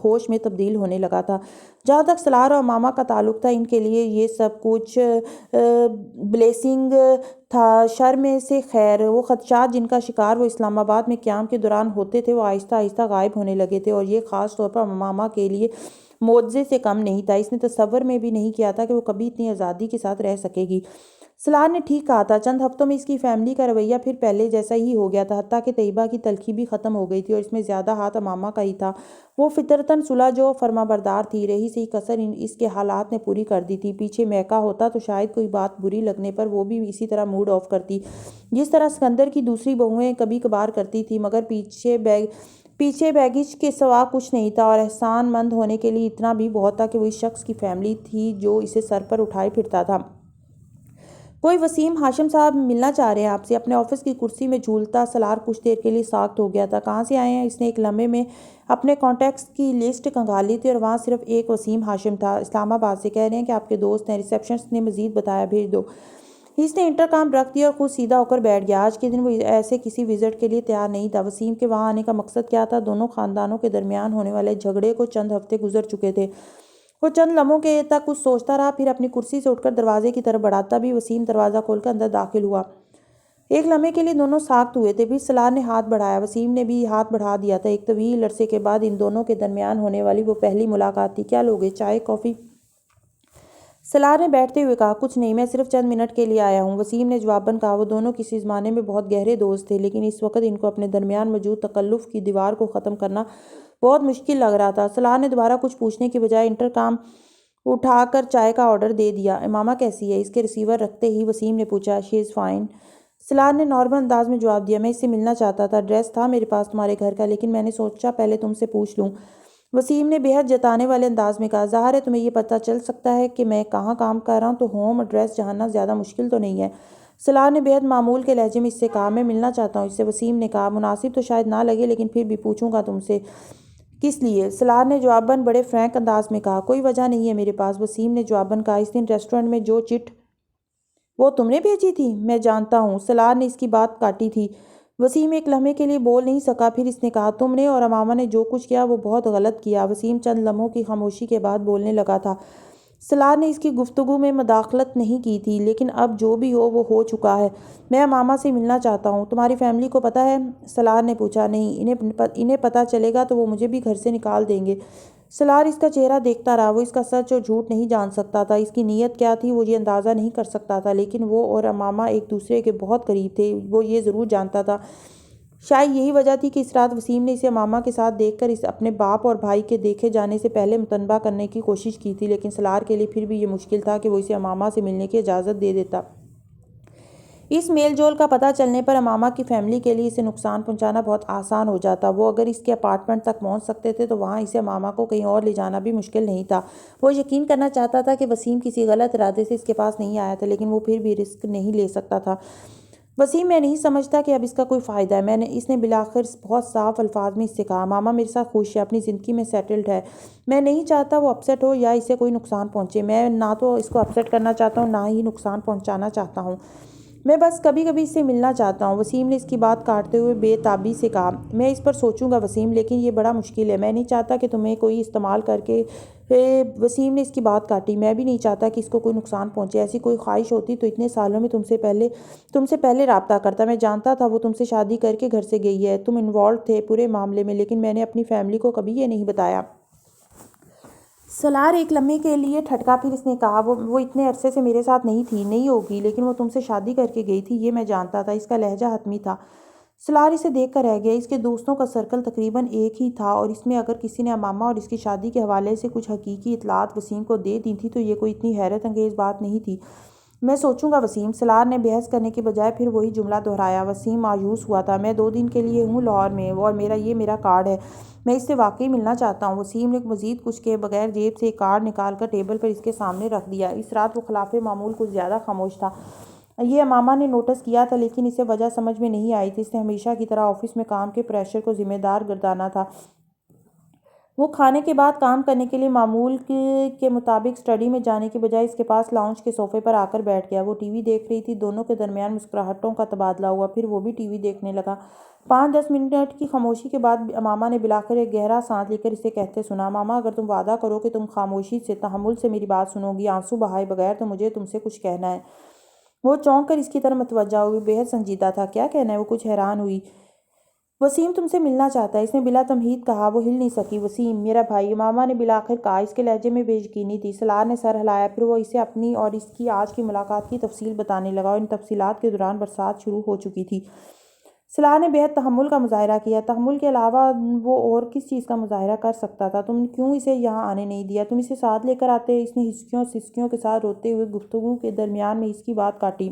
ہوش میں تبدیل ہونے لگا تھا۔ جہاں تک سلار اور امامہ کا تعلق تھا، ان کے لیے یہ سب کچھ بلیسنگ تھا، شر میں سے خیر۔ وہ خدشات جن کا شکار وہ اسلام آباد میں قیام کے دوران ہوتے تھے، وہ آہستہ آہستہ غائب ہونے لگے تھے، اور یہ خاص طور پر امامہ کے لیے معجزے سے کم نہیں تھا۔ اس نے تصور میں بھی نہیں کیا تھا کہ وہ کبھی اتنی آزادی کے ساتھ رہ سکے گی۔ سلار نے ٹھیک کہا تھا، چند ہفتوں میں اس کی فیملی کا رویہ پھر پہلے جیسا ہی ہو گیا تھا، حتیٰ کہ طیبہ کی تلخی بھی ختم ہو گئی تھی، اور اس میں زیادہ ہاتھ امامہ کا ہی تھا۔ وہ فطرتاً صلح جو فرما بردار تھی، رہی سہی کسر اس کے حالات نے پوری کر دی تھی۔ پیچھے مہکا ہوتا تو شاید کوئی بات بری لگنے پر وہ بھی اسی طرح موڈ آف کرتی، جس طرح سکندر کی دوسری بہوئیں کبھی کبھار کرتی تھیں، مگر پیچھے بیگیج کے سوا کچھ نہیں تھا، اور احسان مند ہونے کے لیے اتنا بھی بہت تھا کہ وہ اس شخص کی فیملی تھی جو اسے سر پر اٹھائے پھرتا تھا۔ کوئی وسیم ہاشم صاحب ملنا چاہ رہے ہیں آپ سے۔ اپنے آفس کی کرسی میں جھولتا سلار کچھ دیر کے لیے ساکت ہو گیا تھا۔ کہاں سے آئے ہیں؟ اس نے ایک لمحے میں اپنے کانٹیکٹس کی لسٹ کھنگالی تھی، اور وہاں صرف ایک وسیم ہاشم تھا۔ اسلام آباد سے، کہہ رہے ہیں کہ آپ کے دوست ہیں، ریسیپشنسٹ نے مزید بتایا، بھیج دو۔ اس نے انٹر کام رکھ دیا اور خود سیدھا ہو کر بیٹھ گیا۔ آج کے دن وہ ایسے کسی وزٹ کے لیے تیار نہیں تھا۔ وسیم کے وہاں آنے کا مقصد کیا تھا؟ دونوں خاندانوں کے درمیان ہونے والے جھگڑے کو چند ہفتے گزر چکے تھے۔ وہ چند لمحوں کے تک کچھ سوچتا رہا، پھر اپنی کرسی سے اٹھ کر دروازے کی طرف بڑھا۔ تبھی وسیم دروازہ کھول کر اندر داخل ہوا۔ ایک لمحے کے لیے دونوں ساکت ہوئے تھے، پھر سلار نے ہاتھ بڑھایا، وسیم نے بھی ہاتھ بڑھا دیا تھا۔ ایک طویل عرصے کے بعد ان دونوں کے درمیان ہونے والی وہ پہلی ملاقات تھی۔ کیا لوگے؟ چائے، کافی؟ سلار نے بیٹھتے ہوئے کہا، کچھ نہیں، میں صرف چند منٹ کے لیے آیا ہوں، وسیم نے جواباً کہا۔ وہ دونوں کسی زمانے میں بہت گہرے دوست تھے، لیکن اس وقت ان کو اپنے درمیان موجود تکلف کی دیوار کو ختم کرنا بہت مشکل لگ رہا تھا۔ سلار نے دوبارہ کچھ پوچھنے کی بجائے انٹر کام اٹھا کر چائے کا آرڈر دے دیا۔ امامہ کیسی ہے؟ اس کے ریسیور رکھتے ہی وسیم نے پوچھا۔ شی از فائن، سلار نے نارمل انداز میں جواب دیا۔ میں اس سے ملنا چاہتا تھا، ایڈریس تھا میرے پاس تمہارے گھر کا، لیکن میں نے سوچا پہلے تم سے پوچھ لوں۔ وسیم نے بے حد جتانے والے انداز میں کہا، ظاہر ہے تمہیں یہ پتہ چل سکتا ہے کہ میں کہاں کام کر رہا ہوں، تو ہوم ایڈریس جاننا زیادہ مشکل تو نہیں ہے۔ سلار نے بے حد معمول کے لہجے میں اس سے کہا، میں ملنا چاہتا ہوں اس سے۔ وسیم نے کہا، مناسب تو شاید نہ لگے، لیکن پھر بھی پوچھوں گا تم سے۔ کس لیے؟ سلار نے جواباً بڑے فرینک انداز میں کہا، کوئی وجہ نہیں ہے میرے پاس۔ وسیم نے جواباً کہا، اس دن ریسٹورنٹ میں جو چٹ وہ تم نے بھیجی تھی؟ میں جانتا ہوں، سلار نے اس کی بات کاٹی تھی۔ وسیم ایک لمحے کے لیے بول نہیں سکا، پھر اس نے کہا، تم نے اور امامہ نے جو کچھ کیا وہ بہت غلط کیا۔ وسیم چند لمحوں کی خاموشی کے بعد بولنے لگا تھا۔ سلار نے اس کی گفتگو میں مداخلت نہیں کی تھی، لیکن اب جو بھی ہو وہ ہو چکا ہے۔ میں امامہ سے ملنا چاہتا ہوں۔ تمہاری فیملی کو پتہ ہے؟ سلار نے پوچھا۔ نہیں، انہیں پتہ چلے گا تو وہ مجھے بھی گھر سے نکال دیں گے۔ سلار اس کا چہرہ دیکھتا رہا۔ وہ اس کا سچ اور جھوٹ نہیں جان سکتا تھا، اس کی نیت کیا تھی وہ یہ اندازہ نہیں کر سکتا تھا، لیکن وہ اور امامہ ایک دوسرے کے بہت قریب تھے، وہ یہ ضرور جانتا تھا۔ شاید یہی وجہ تھی کہ اس رات وسیم نے اسے امامہ کے ساتھ دیکھ کر اپنے باپ اور بھائی کے دیکھے جانے سے پہلے متنبہ کرنے کی کوشش کی تھی، لیکن سلار کے لیے پھر بھی یہ مشکل تھا کہ وہ اسے امامہ سے ملنے کی اجازت دے دیتا۔ اس میل جول کا پتہ چلنے پر امامہ کی فیملی کے لیے اسے نقصان پہنچانا بہت آسان ہو جاتا۔ وہ اگر اس کے اپارٹمنٹ تک پہنچ سکتے تھے تو وہاں اسے امامہ کو کہیں اور لے جانا بھی مشکل نہیں تھا۔ وہ یقین کرنا چاہتا تھا کہ وسیم کسی غلط ارادے سے اس کے پاس نہیں آیا تھا، لیکن وہ پھر بھی رسک نہیں لے سکتا تھا۔ وسیم، میں نہیں سمجھتا کہ اب اس کا کوئی فائدہ ہے، اس نے بالآخر بہت صاف الفاظ میں اس سے کہا۔ امامہ میرے ساتھ خوش ہے، اپنی زندگی میں سیٹلڈ ہے، میں نہیں چاہتا وہ اپسیٹ ہو یا اسے کوئی نقصان پہنچے۔ میں نہ تو اس کو اپسیٹ کرنا چاہتا ہوں، نہ ہی نقصان پہنچانا چاہتا ہوں، میں بس کبھی کبھی اس سے ملنا چاہتا ہوں۔ وسیم نے اس کی بات کاٹتے ہوئے بے تابی سے کہا، میں اس پر سوچوں گا وسیم، لیکن یہ بڑا مشکل ہے، میں نہیں چاہتا کہ تمہیں کوئی استعمال کر کے وسیم نے اس کی بات کاٹی، میں بھی نہیں چاہتا کہ اس کو کوئی نقصان پہنچے، ایسی کوئی خواہش ہوتی تو اتنے سالوں میں تم سے پہلے رابطہ کرتا، میں جانتا تھا وہ تم سے شادی کر کے گھر سے گئی ہے، تم انوالوڈ تھے پورے معاملے میں، لیکن میں نے اپنی فیملی کو کبھی یہ نہیں بتایا۔ سلار ایک لمحے کے لیے ٹھٹکا، پھر اس نے کہا، وہ اتنے عرصے سے میرے ساتھ نہیں تھی، نہیں ہوگی، لیکن وہ تم سے شادی کر کے گئی تھی، یہ میں جانتا تھا۔ اس کا لہجہ حتمی تھا۔ سلار اسے دیکھ کر رہ گیا۔ اس کے دوستوں کا سرکل تقریباً ایک ہی تھا، اور اس میں اگر کسی نے امامہ اور اس کی شادی کے حوالے سے کچھ حقیقی اطلاعات وسیم کو دے دی تھی تو یہ کوئی اتنی حیرت انگیز بات نہیں تھی۔ میں سوچوں گا وسیم، سلار نے بحث کرنے کے بجائے پھر وہی جملہ دہرایا۔ وسیم مایوس ہوا تھا۔ میں 2 دن کے لیے ہوں لاہور میں، اور یہ میرا کارڈ ہے، میں اس سے واقعی ملنا چاہتا ہوں۔ وسیم نے مزید کچھ کے بغیر جیب سے ایک کارڈ نکال کر ٹیبل پر اس کے سامنے رکھ دیا۔ اس رات وہ خلاف معمول کچھ زیادہ خاموش تھا۔ یہ امامہ نے نوٹس کیا تھا، لیکن اسے وجہ سمجھ میں نہیں آئی تھی۔ اس نے ہمیشہ کی طرح آفس میں کام کے پریشر کو ذمہ دار گردانا تھا۔ وہ کھانے کے بعد کام کرنے کے لیے معمول کے مطابق اسٹڈی میں جانے کے بجائے اس کے پاس لاؤنج کے صوفے پر آ کر بیٹھ گیا۔ وہ ٹی وی دیکھ رہی تھی۔ دونوں کے درمیان مسکراہٹوں کا تبادلہ ہوا، پھر وہ بھی ٹی وی دیکھنے لگا۔ 5-10 منٹ کی خاموشی کے بعد امامہ نے بلاخر ایک گہرا سانس لے کر اسے کہتے سنا، ماما اگر تم وعدہ کرو کہ تم خاموشی سے تحمل سے میری بات سنو گی، آنسو بہائے بغیر، تو مجھے تم سے کچھ کہنا ہے۔ وہ چونک کر اس کی طرف متوجہ ہوئی، بے حد سنجیدہ تھا۔ کیا کہنا ہے؟ وہ کچھ حیران ہوئی۔ وسیم تم سے ملنا چاہتا ہے، اس نے بلا تمہید کہا۔ وہ ہل نہیں سکی۔ وسیم میرا بھائی، امامہ نے بلاخر کہا۔ اس کے لہجے میں بے یقینی تھی۔ سلار نے سر ہلایا، پھر وہ اسے اپنی اور اس کی آج کی ملاقات کی تفصیل بتانے لگا، اور ان تفصیلات کے دوران برسات شروع ہو چکی تھی۔ سلار نے بے حد تحمل کا مظاہرہ کیا۔ تحمل کے علاوہ وہ اور کس چیز کا مظاہرہ کر سکتا تھا؟ تم نے کیوں اسے یہاں آنے نہیں دیا؟ تم اسے ساتھ لے کر آتے۔ اس نے ہچکیوں سسکیوں کے ساتھ روتے ہوئے گفتگو کے درمیان میں اس کی بات کاٹی۔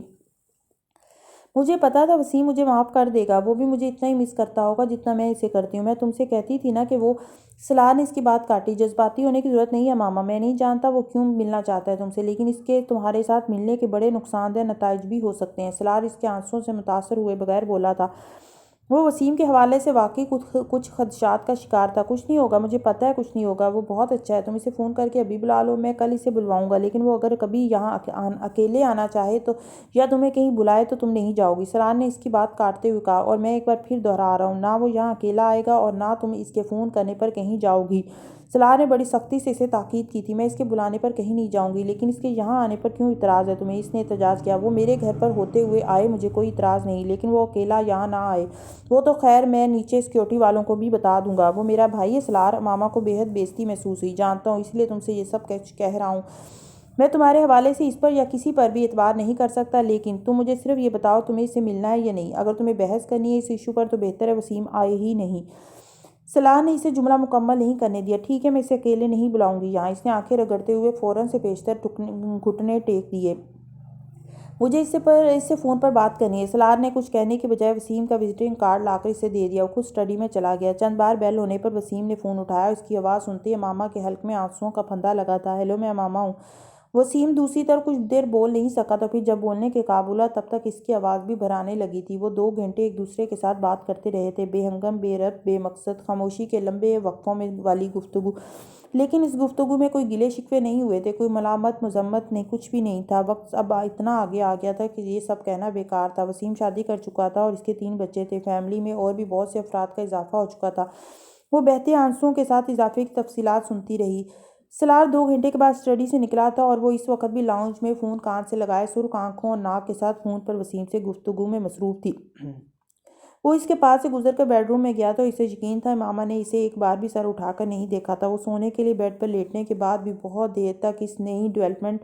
مجھے پتا تھا وسیم مجھے معاف کر دے گا، وہ بھی مجھے اتنا ہی مس کرتا ہوگا جتنا میں اسے کرتی ہوں۔ میں تم سے کہتی تھی نا کہ وہ… سلار نے اس کی بات کاٹی۔ جذباتی ہونے کی ضرورت نہیں ہے ماما، میں نہیں جانتا وہ کیوں ملنا چاہتا ہے تم سے، لیکن اس کے تمہارے ساتھ ملنے کے بڑے نقصان دہ نتائج بھی ہو سکتے ہیں۔ سلار اس کے آنسوؤں سے متاثر ہوئے بغیر بولا تھا۔ وہ وسیم کے حوالے سے واقعی کچھ خدشات کا شکار تھا۔ کچھ نہیں ہوگا، مجھے پتہ ہے کچھ نہیں ہوگا، وہ بہت اچھا ہے۔ تم اسے فون کر کے ابھی بلا لو، میں کل اسے بلواؤں گا، لیکن وہ اگر کبھی یہاں اکیلے آنا چاہے تو یا تمہیں کہیں بلائے تو تم نہیں جاؤ گی۔ سلار نے اس کی بات کاٹتے ہوئے کہا، اور میں ایک بار پھر دہرا رہا ہوں، نہ وہ یہاں اکیلا آئے گا اور نہ تم اس کے فون کرنے پر کہیں جاؤ گی۔ سلار نے بڑی سختی سے اسے تاکید کی تھی۔ میں اس کے بلانے پر کہیں نہیں جاؤں گی، لیکن اس کے یہاں آنے پر کیوں اعتراض ہے تمہیں؟ اس نے احتجاج کیا۔ وہ میرے گھر پر ہوتے ہوئے آئے، مجھے کوئی اعتراض نہیں، لیکن وہ اکیلا یہاں نہ آئے۔ وہ تو خیر میں نیچے سیکیورٹی والوں کو بھی بتا دوں گا۔ وہ میرا بھائی ہے سلار۔ ماما کو بے حد بے عزتی محسوس ہوئی۔ جانتا ہوں، اس لیے تم سے یہ سب کہہ رہا ہوں۔ میں تمہارے حوالے سے اس پر یا کسی پر بھی اعتبار نہیں کر سکتا، لیکن تم مجھے صرف یہ بتاؤ تمہیں اس سے ملنا ہے یا نہیں۔ اگر تمہیں بحث کرنی ہے اس ایشو پر تو بہتر ہے وسیم آئے ہی نہیں۔ سلار نے اسے جملہ مکمل نہیں کرنے دیا۔ ٹھیک ہے، میں اسے اکیلے نہیں بلاؤں گی یہاں۔ اس نے آنکھیں رگڑتے ہوئے فوراً سے پیشتر گھٹنے ٹیک دیے۔ مجھے اس سے فون پر بات کرنی ہے۔ سلار نے کچھ کہنے کے بجائے وسیم کا وزٹنگ کارڈ لا کر اسے دے دیا۔ وہ خود اسٹڈی میں چلا گیا۔ چند بار بیل ہونے پر وسیم نے فون اٹھایا۔ اس کی آواز سنتے ہی امامہ کے حلق میں آنسوؤں کا پھندا لگا تھا۔ ہیلو، میں امامہ ہوں۔ وسیم دوسری طرف کچھ دیر بول نہیں سکا تھا، پھر جب بولنے کے قابل ہوا تب تک اس کی آواز بھی بھرانے لگی تھی۔ وہ 2 گھنٹے ایک دوسرے کے ساتھ بات کرتے رہے تھے، بے ہنگم، بے ربط، بے مقصد، خاموشی کے لمبے وقفوں میں والی گفتگو۔ لیکن اس گفتگو میں کوئی گلے شکوے نہیں ہوئے تھے، کوئی ملامت مذمت نہیں، کچھ بھی نہیں تھا۔ وقت اب اتنا آگے آ گیا تھا کہ یہ سب کہنا بیکار تھا۔ وسیم شادی کر چکا تھا اور اس کے 3 بچے تھے۔ فیملی میں اور بھی بہت سے افراد کا اضافہ ہو چکا تھا۔ وہ بہتے آنسوؤں کے ساتھ اضافے کی تفصیلات سنتی رہی۔ سلار 2 گھنٹے کے بعد اسٹڈی سے نکلا تھا اور وہ اس وقت بھی لاؤنج میں فون کان سے لگائے سرخ آنکھوں اور ناک کے ساتھ فون پر وسیم سے گفتگو میں مصروف تھی۔ وہ اس کے پاس سے گزر کر بیڈ روم میں گیا تو اسے یقین تھا امامہ نے اسے ایک بار بھی سر اٹھا کر نہیں دیکھا تھا۔ وہ سونے کے لیے بیڈ پر لیٹنے کے بعد بھی بہت دیر تک اس نئی ڈیولپمنٹ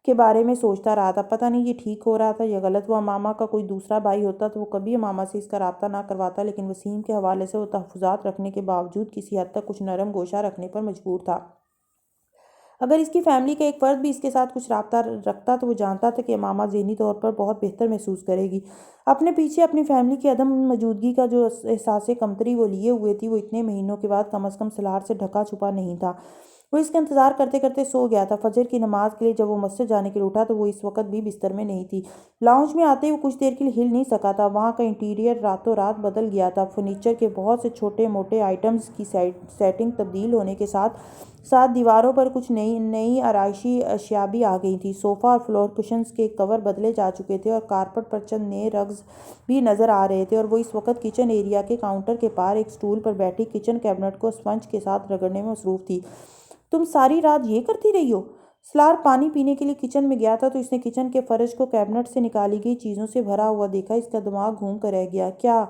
کے بارے میں سوچتا رہا تھا۔ پتہ نہیں یہ ٹھیک ہو رہا تھا یا غلط۔ وہ امامہ کا کوئی دوسرا بھائی ہوتا تو وہ کبھی امامہ سے اس کا رابطہ نہ کرواتا، لیکن وسیم کے حوالے سے وہ تحفظات رکھنے کے باوجود کسی حد تک کچھ نرم گوشہ رکھنے پر مجبور تھا۔ اگر اس کی فیملی کا ایک فرد بھی اس کے ساتھ کچھ رابطہ رکھتا تو وہ جانتا تھا کہ امامہ ذہنی طور پر بہت بہتر محسوس کرے گی۔ اپنے پیچھے اپنی فیملی کی عدم موجودگی کا جو احساس کمتری وہ لیے ہوئے تھی، وہ اتنے مہینوں کے بعد کم از کم سلار سے ڈھکا چھپا نہیں تھا۔ وہ اس کا انتظار کرتے کرتے سو گیا تھا۔ فجر کی نماز کے لیے جب وہ مسجد جانے کے لیے اٹھا تو وہ اس وقت بھی بستر میں نہیں تھی۔ لاؤنج میں آتے ہی وہ کچھ دیر کے لیے ہل نہیں سکا تھا۔ وہاں کا انٹیریئر راتوں رات بدل گیا تھا۔ فرنیچر کے بہت سے چھوٹے موٹے آئٹمز کی سیٹنگ تبدیل ہونے کے ساتھ ساتھ دیواروں پر کچھ نئی آرائشی اشیاء بھی آ گئی تھیں۔ صوفہ اور فلور کشنز کے کور بدلے جا چکے تھے اور کارپٹ پر چند نئے رگز بھی نظر آ رہے تھے، اور وہ اس وقت کچن ایریا کے کاؤنٹر کے پار ایک سٹول پر بیٹھی کچن کیبنٹ کو اسپنج کے ساتھ رگڑنے میں مصروف تھی۔ تم ساری رات یہ کرتی رہی ہو؟ سلار پانی پینے کے لیے کچن میں گیا تھا تو اس نے کچن کے فرش کو کیبنٹ سے نکالی گئی چیزوں سے بھرا ہوا دیکھا۔ اس کا دماغ گھوم کر رہ گیا۔ کیا؟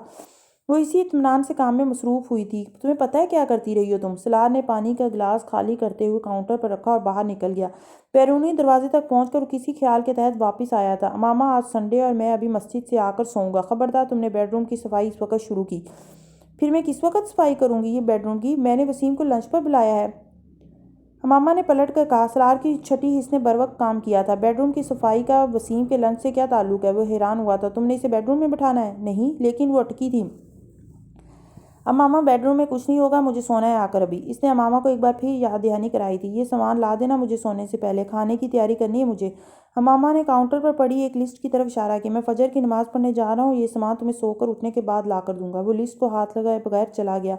وہ اسی اطمینان سے کام میں مصروف ہوئی تھی۔ تمہیں پتہ ہے کیا کرتی رہی ہو تم؟ سلار نے پانی کا گلاس خالی کرتے ہوئے کاؤنٹر پر رکھا اور باہر نکل گیا۔ بیرونی دروازے تک پہنچ کر وہ کسی خیال کے تحت واپس آیا تھا۔ امامہ آج سنڈے اور میں ابھی مسجد سے آ کر سوؤں گا۔ خبردار تم نے بیڈ روم کی صفائی اس وقت شروع کی؟ پھر میں کس وقت صفائی کروں گی یہ بیڈ روم کی؟ میں نے وسیم کو لنچ پر بلایا ہے، امامہ نے پلٹ کر کہا۔ سلار کی چھٹی حس نے بروقت کام کیا تھا۔ بیڈ روم کی صفائی کا وسیم کے لنچ سے کیا تعلق ہے؟ وہ حیران ہوا تھا۔ تم نے اسے بیڈ روم میں بٹھانا ہے؟ نہیں، لیکن وہ اٹکی تھی۔ امامہ بیڈ روم میں کچھ نہیں ہوگا، مجھے سونا ہے آ کر ابھی۔ اس نے امامہ کو ایک بار پھر یاد دہانی کرائی تھی۔ یہ سامان لا دینا مجھے سونے سے پہلے، کھانے کی تیاری کرنی ہے مجھے۔ امامہ نے کاؤنٹر پر پڑی ایک لسٹ کی طرف اشارہ کیا۔ میں فجر کی نماز پڑھنے جا رہا ہوں، یہ سامان تمہیں سو کر اٹھنے کے بعد لا کر دوں گا۔ وہ لسٹ کو ہاتھ لگائے بغیر چلا گیا۔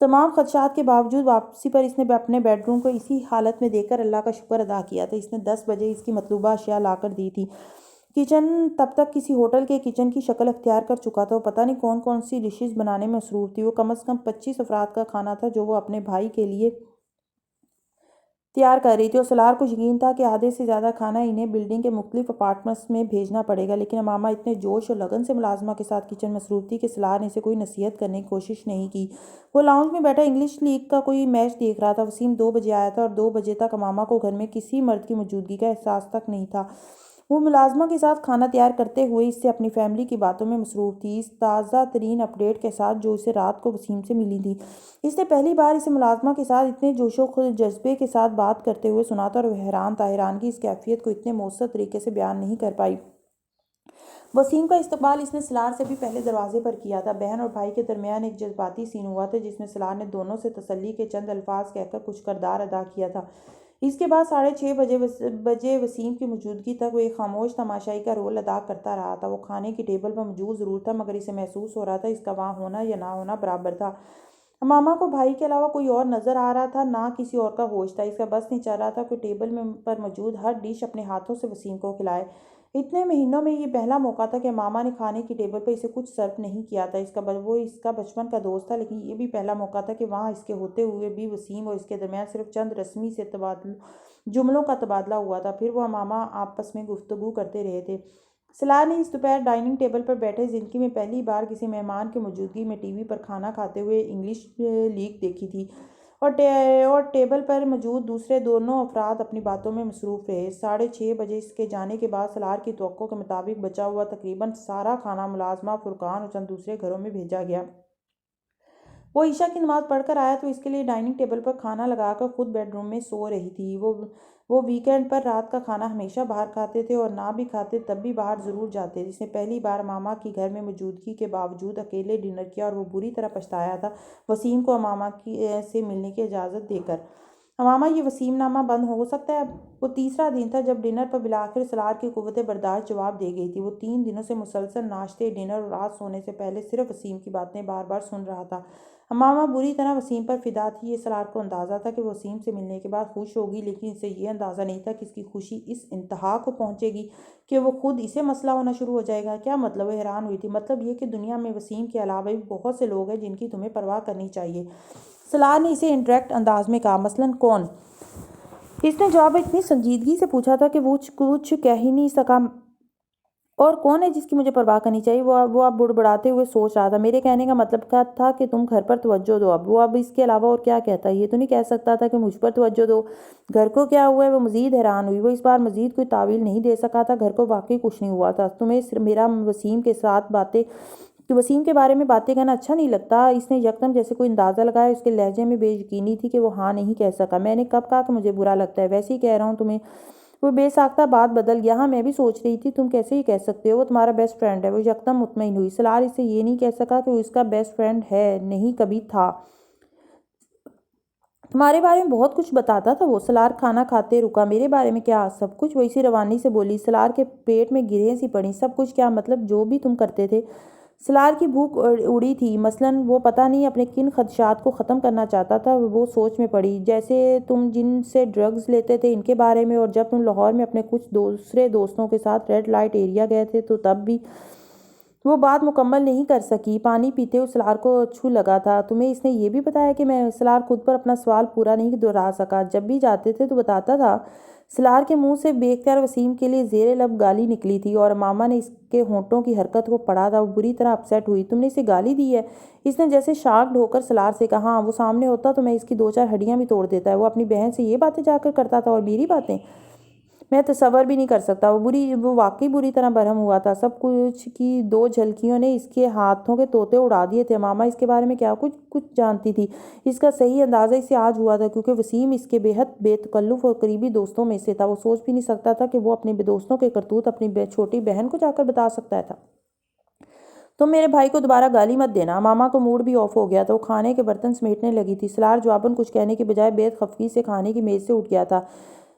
تمام خدشات کے باوجود واپسی پر اس نے اپنے بیڈ روم کو اسی حالت میں دیکھ کر اللہ کا شکر ادا کیا تھا۔ اس نے 10 بجے اس کی مطلوبہ اشیاء لا کر دی تھی۔ کچن تب تک کسی ہوٹل کے کچن کی شکل اختیار کر چکا تھا۔ وہ پتہ نہیں کون کون سی ڈشز بنانے میں مصروف تھی۔ وہ کم از کم 25 افراد کا کھانا تھا جو وہ اپنے بھائی کے لیے تیار کر رہی تھی، اور سلار کو یقین تھا کہ آدھے سے زیادہ کھانا انہیں بلڈنگ کے مختلف اپارٹمنٹس میں بھیجنا پڑے گا، لیکن امامہ اتنے جوش اور لگن سے ملازمہ کے ساتھ کچن مصروف تھی کہ سلار نے اسے کوئی نصیحت کرنے کی کوشش نہیں کی۔ وہ لاؤنج میں بیٹھا انگلش لیگ کا کوئی میچ دیکھ رہا تھا۔ وسیم 2 بجے آیا تھا اور 2 بجے تک امامہ کو گھر میں کسی مرد کی موجودگی کا احساس تک نہیں تھا۔ وہ ملازمہ کے ساتھ کھانا تیار کرتے ہوئے اس سے اپنی فیملی کی باتوں میں مصروف تھی، اس تازہ ترین اپڈیٹ کے ساتھ جو اسے رات کو وسیم سے ملی تھی۔ اس نے پہلی بار اسے ملازمہ کے ساتھ اتنے جوش و جذبے کے ساتھ بات کرتے ہوئے سنا تھا، اور وہ حیران تھا۔ حیرانگی اس کیفیت کو اتنے مؤثر طریقے سے بیان نہیں کر پائی۔ وسیم کا استقبال اس نے سلار سے بھی پہلے دروازے پر کیا تھا۔ بہن اور بھائی کے درمیان ایک جذباتی سین ہوا تھا جس میں سلار نے دونوں سے تسلی کے چند الفاظ کہہ کر کچھ کردار ادا کیا تھا۔ اس کے بعد 6:30 بجے وسیم کی موجودگی تک وہ ایک خاموش تماشائی کا رول ادا کرتا رہا تھا۔ وہ کھانے کی ٹیبل پر موجود ضرور تھا، مگر اسے محسوس ہو رہا تھا اس کا وہاں ہونا یا نہ ہونا برابر تھا۔ امامہ کو بھائی کے علاوہ کوئی اور نظر آ رہا تھا، نہ کسی اور کا ہوش تھا۔ اس کا بس نہیں چل رہا تھا کہ ٹیبل پر موجود ہر ڈش اپنے ہاتھوں سے وسیم کو کھلائے۔ اتنے مہینوں میں یہ پہلا موقع تھا کہ امامہ نے کھانے کی ٹیبل پر اسے کچھ سرو نہیں کیا تھا۔ وہ اس کا بچپن کا دوست تھا، لیکن یہ بھی پہلا موقع تھا کہ وہاں اس کے ہوتے ہوئے بھی وسیم اور اس کے درمیان صرف چند رسمی سے جملوں کا تبادلہ ہوا تھا۔ پھر وہ امامہ آپس میں گفتگو کرتے رہے تھے۔ سلار نے اس دوپہر ڈائننگ ٹیبل پر بیٹھے زندگی میں پہلی بار کسی مہمان کی موجودگی میں ٹی وی پر کھانا کھاتے ہوئے انگلش لیگ دیکھی تھی، اور ٹیبل پر موجود دوسرے دونوں افراد اپنی باتوں میں مصروف رہے۔ 6:30 بجے اس کے جانے کے بعد سلار کی توقع کے مطابق بچا ہوا تقریباً سارا کھانا ملازمہ، فرقان اور چند دوسرے گھروں میں بھیجا گیا۔ وہ عشاء کی نماز پڑھ کر آیا تو اس کے لیے ڈائننگ ٹیبل پر کھانا لگا کر خود بیڈ روم میں سو رہی تھی۔ وہ ویکینڈ پر رات کا کھانا ہمیشہ باہر کھاتے تھے، اور نہ بھی کھاتے تب بھی باہر ضرور جاتے۔ اس نے پہلی بار امامہ کی گھر میں موجودگی کے باوجود اکیلے ڈنر کیا، اور وہ بری طرح پچھتایا تھا وسیم کو امامہ سے ملنے کی اجازت دے کر۔ امامہ، یہ وسیم نامہ بند ہو سکتا ہے اب؟ وہ تیسرا دن تھا جب ڈنر پر بالآخر سلار کی قوت برداشت جواب دے گئی تھی۔ وہ 3 دنوں سے مسلسل ناشتے، ڈنر اور رات سونے سے پہلے صرف وسیم کی باتیں بار بار سن رہا تھا۔ امامہ بری طرح وسیم پر فدا تھی۔ یہ سلار کو اندازہ تھا کہ وہ وسیم سے ملنے کے بعد خوش ہوگی، لیکن اسے یہ اندازہ نہیں تھا کہ اس کی خوشی اس انتہا کو پہنچے گی کہ وہ خود اسے مسئلہ ہونا شروع ہو جائے گا۔ کیا مطلب؟ وہ حیران ہوئی تھی۔ مطلب یہ کہ دنیا میں وسیم کے علاوہ بھی بہت سے لوگ ہیں جن کی تمہیں پرواہ کرنی چاہیے۔ سلار نے اسے انڈائریکٹ انداز میں کہا۔ مثلاً کون؟ اس نے جواب اتنی سنجیدگی سے پوچھا تھا کہ وہ کچھ کہہ ہی نہیں سکا۔ اور کون ہے جس کی مجھے پرواہ کرنی چاہیے؟ وہ اب بڑبڑاتے ہوئے سوچ رہا تھا۔ میرے کہنے کا مطلب تھا کہ تم گھر پر توجہ دو۔ وہ اب اس کے علاوہ اور کیا کہتا؟ یہ تو نہیں کہہ سکتا تھا کہ مجھ پر توجہ دو۔ گھر کو کیا ہوا ہے؟ وہ مزید حیران ہوئی۔ وہ اس بار مزید کوئی تعویل نہیں دے سکا تھا۔ گھر کو واقعی کچھ نہیں ہوا تھا۔ تمہیں میرا وسیم کے بارے میں باتیں کہنا اچھا نہیں لگتا؟ اس نے یکدم جیسے کوئی اندازہ لگایا۔ اس کے لہجے میں بے یقینی تھی کہ وہ ہاں نہیں کہہ سکا۔ میں نے کب کہا کہ مجھے برا لگتا ہے؟ ویسے ہی کہہ رہا ہوں تمہیں۔ وہ بے ساختہ بات بدل گیا۔ ہاں، میں بھی سوچ رہی تھی تم کیسے ہی کہہ سکتے ہو؟ وہ تمہارا بیسٹ فرینڈ ہے۔ وہ یکدم مطمئن ہوئی۔ سلار اس سے یہ نہیں کہہ سکا کہ وہ اس کا بیسٹ فرینڈ ہے، نہیں کبھی تھا۔ تمہارے بارے میں بہت کچھ بتاتا تھا وہ۔ سلار کھانا کھاتے رکا۔ میرے بارے میں کیا؟ سب کچھ، وہ اسی روانی سے بولی۔ سلار کے پیٹ میں گرہیں سی پڑیں۔ سب کچھ کیا مطلب؟ جو بھی تم کرتے تھے۔ سلار کی بھوک اڑی تھی۔ مثلاً وہ پتہ نہیں اپنے کن خدشات کو ختم کرنا چاہتا تھا۔ وہ سوچ میں پڑی، جیسے تم جن سے ڈرگز لیتے تھے ان کے بارے میں، اور جب تم لاہور میں اپنے کچھ دوسرے دوستوں کے ساتھ ریڈ لائٹ ایریا گئے تھے تو تب بھی۔ وہ بات مکمل نہیں کر سکی۔ پانی پیتے ہوئے سلار کو چھو لگا تھا۔ تمہیں اس نے یہ بھی بتایا کہ میں؟ سلار خود پر اپنا سوال پورا نہیں دہرا سکا۔ جب بھی جاتے تھے تو بتاتا تھا۔ سلار کے منہ سے بے اختیار وسیم کے لیے زیر لب گالی نکلی تھی، اور امامہ نے اس کے ہونٹوں کی حرکت کو پڑھا تھا۔ وہ بری طرح اپسیٹ ہوئی۔ تم نے اسے گالی دی ہے؟ اس نے جیسے شاکڈ ہو کر سلار سے کہا۔ ہاں، وہ سامنے ہوتا تو میں اس کی 2-4 ہڈیاں بھی توڑ دیتا ہے۔ وہ اپنی بہن سے یہ باتیں جا کر کرتا تھا، اور میری باتیں میں تصور بھی نہیں کر سکتا۔ وہ واقعی بری طرح برہم ہوا تھا۔ سب کچھ کی 2 جھلکیوں نے اس کے ہاتھوں کے طوطے اڑا دیے تھے۔ امامہ اس کے بارے میں کیا کچھ جانتی تھی؟ اس کا صحیح اندازہ اسے آج ہوا تھا، کیونکہ وسیم اس کے بے حد بے تکلف اور قریبی دوستوں میں سے تھا۔ وہ سوچ بھی نہیں سکتا تھا کہ وہ اپنے دوستوں کے کرتوت اپنی چھوٹی بہن کو جا کر بتا سکتا تھا۔ تم میرے بھائی کو دوبارہ گالی مت دینا۔ امامہ کو موڈ بھی آف ہو گیا تھا۔ وہ کھانے کے برتن سمیٹنے لگی تھی۔ سلار جواباً کچھ کہنے کے بجائے بے خفگی سے کھانے کی میز سے اٹھ گیا تھا۔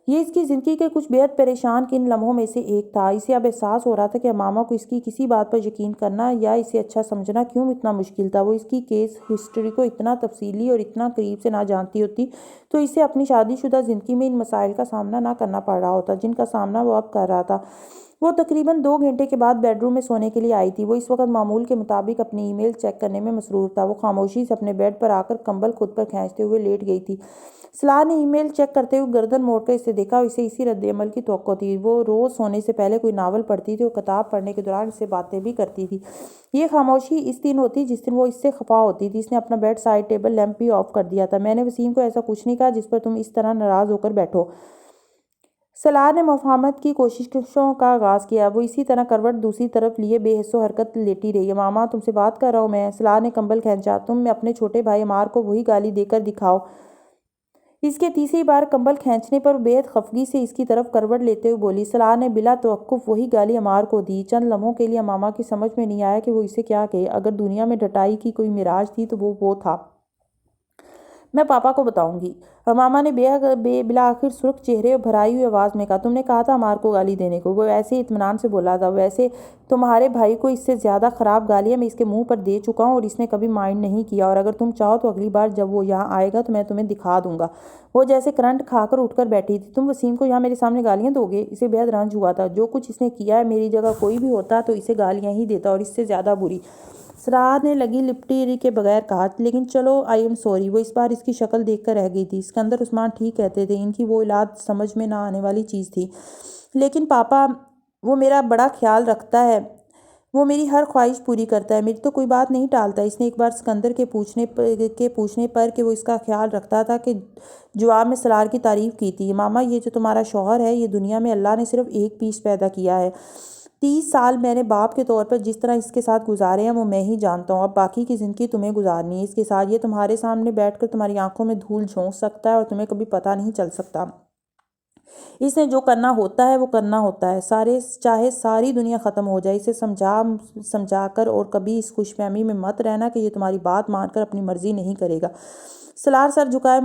یہ اس کی زندگی کے کچھ بےحد پریشان کن لمحوں میں سے ایک تھا۔ اسے اب احساس ہو رہا تھا کہ امامہ کو اس کی کسی بات پر یقین کرنا یا اسے اچھا سمجھنا کیوں اتنا مشکل تھا۔ وہ اس کی کیس ہسٹری کو اتنا تفصیلی اور اتنا قریب سے نہ جانتی ہوتی تو اسے اپنی شادی شدہ زندگی میں ان مسائل کا سامنا نہ کرنا پڑ رہا ہوتا جن کا سامنا وہ اب کر رہا تھا۔ وہ تقریباً 2 گھنٹے کے بعد بیڈ روم میں سونے کے لیے آئی تھی۔ وہ اس وقت معمول کے مطابق اپنی ای میل چیک کرنے میں مصروف تھا۔ وہ خاموشی سے اپنے بیڈ پر آ کر کمبل خود پر کھینچتے ہوئے لیٹ گئی تھی۔ صلاح نے ای میل چیک کرتے ہوئے گردن موڑ کر اسے دیکھا اور اسے اسی رد عمل کی توقع تھی۔ وہ روز سونے سے پہلے کوئی ناول پڑھتی تھی اور کتاب پڑھنے کے دوران اس سے باتیں بھی کرتی تھی۔ یہ خاموشی اس دن ہوتی جس دن وہ اس سے خفا ہوتی تھی۔ اس نے اپنا بیڈ سائڈ ٹیبل لیمپ بھی آف کر دیا تھا۔ میں نے وسیم کو ایسا کچھ نہیں کہا جس پر تم اس طرح ناراض ہو کر بیٹھو۔ صلاح نے مفاہمت کی کوششوں کا آغاز کیا۔ وہ اسی طرح کروٹ دوسری طرف لیے بے حس و حرکت لیٹی رہی۔ ماما تم سے بات کر رہا ہوں میں۔ صلاح نے کمبل کھینچا۔ تم اپنے چھوٹے بھائی عمار کو وہی گالی دے کر دکھاؤ۔ اس کے تیسری بار کمبل کھینچنے پر بے حد خفگی سے اس کی طرف کروٹ لیتے ہوئے بولی۔ صلاح نے بلا توقف وہی گالی عمار کو دی۔ چند لمحوں کے لیے ماما کی سمجھ میں نہیں آیا کہ وہ اسے کیا کہے۔ اگر دنیا میں ڈٹائی کی کوئی معراج تھی تو وہ تھا۔ میں پاپا کو بتاؤں گی، ماما نے بالآخر سرخ چہرے اور بھرائی ہوئی آواز میں کہا۔ تم نے کہا تھا عمار کو گالی دینے کو۔ وہ ایسے اطمینان سے بولا تھا۔ ویسے تمہارے بھائی کو اس سے زیادہ خراب گالیاں میں اس کے منہ پر دے چکا ہوں اور اس نے کبھی مائنڈ نہیں کیا، اور اگر تم چاہو تو اگلی بار جب وہ یہاں آئے گا تو میں تمہیں دکھا دوں گا۔ وہ جیسے کرنٹ کھا کر اٹھ کر بیٹھی تھی۔ تم وسیم کو یہاں میرے سامنے گالیاں دو گے؟ اسے بے حد رنج ہوا تھا۔ جو کچھ اس نے کیا ہے، میری جگہ کوئی بھی ہوتا تو اسے گالیاں ہی دیتا اور اس سے زیادہ بری۔ صلاح نے لگی لپٹی کے بغیر کہا۔ لیکن چلو آئی ایم سوری۔ وہ اس بار اس کی شکل دیکھ کر رہ گئی تھی۔ اسکندر عثمان ٹھیک کہتے تھے، ان کی وہ اولاد سمجھ میں نہ آنے والی چیز تھی۔ لیکن پاپا وہ میرا بڑا خیال رکھتا ہے، وہ میری ہر خواہش پوری کرتا ہے، میری تو کوئی بات نہیں ٹالتا۔ اس نے ایک بار اسکندر کے پوچھنے پر کہ وہ اس کا خیال رکھتا تھا کہ جواب میں سلار کی تعریف کی تھی۔ ماما یہ جو تمہارا شوہر ہے، یہ دنیا میں اللہ نے صرف ایک پیس پیدا کیا ہے۔ 30 سال میں نے باپ کے طور پر جس طرح اس کے ساتھ گزارے ہیں وہ میں ہی جانتا ہوں۔ اب باقی کی زندگی تمہیں گزارنی ہے اس کے ساتھ۔ یہ تمہارے سامنے بیٹھ کر تمہاری آنکھوں میں دھول جھونک سکتا ہے اور تمہیں کبھی پتہ نہیں چل سکتا۔ اس نے جو کرنا ہوتا ہے وہ کرنا ہوتا ہے، چاہے ساری دنیا ختم ہو جائے۔ اسے سمجھا کر اور کبھی اس خوش فہمی میں مت رہنا کہ یہ تمہاری بات مان کر اپنی مرضی نہیں کرے گا۔ سلار سر جھکائے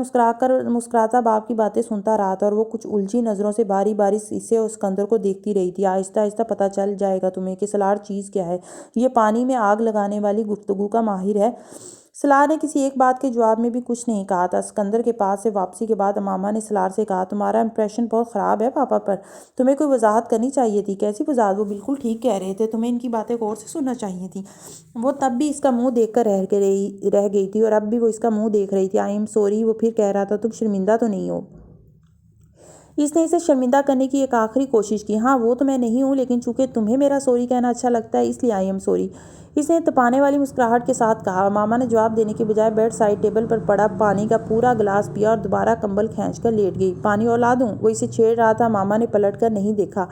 مسکراتا باپ کی باتیں سنتا رہا تھا اور وہ کچھ الجھی نظروں سے باری باری اسے اور اسکندر کو دیکھتی رہی تھی۔ آہستہ آہستہ پتہ چل جائے گا تمہیں کہ سلار چیز کیا ہے۔ یہ پانی میں آگ لگانے والی گفتگو کا ماہر ہے۔ سلار نے کسی ایک بات کے جواب میں بھی کچھ نہیں کہا تھا۔ اسکندر کے پاس سے واپسی کے بعد ماما نے سلار سے کہا، تمہارا امپریشن بہت خراب ہے پاپا پر، تمہیں کوئی وضاحت کرنی چاہیے تھی۔ کیسی وضاحت؟ وہ بالکل ٹھیک کہہ رہے تھے، تمہیں ان کی باتیں غور سے سننا چاہیے تھی۔ وہ تب بھی اس کا منہ دیکھ کر رہ گئی تھی اور اب بھی وہ اس کا منہ دیکھ رہی تھی۔ آئی ایم سوری، وہ پھر کہہ رہا تھا، تم شرمندہ تو نہیں ہو؟ اس نے اسے شرمندہ کرنے کی ایک آخری کوشش کی۔ ہاں وہ تو میں نہیں ہوں، لیکن چونکہ تمہیں میرا سوری کہنا اچھا لگتا ہے اس لیے آئی ایم سوری، اس نے تپانے والی مسکراہٹ کے ساتھ کہا۔ ماما نے جواب دینے کے بجائے بیڈ سائڈ ٹیبل پر پڑا پانی کا پورا گلاس پیا اور دوبارہ کمبل کھینچ کر لیٹ گئی۔ پانی اور لا دوں؟ وہ اسے چھیڑ رہا تھا۔ ماما نے پلٹ کر نہیں دیکھا۔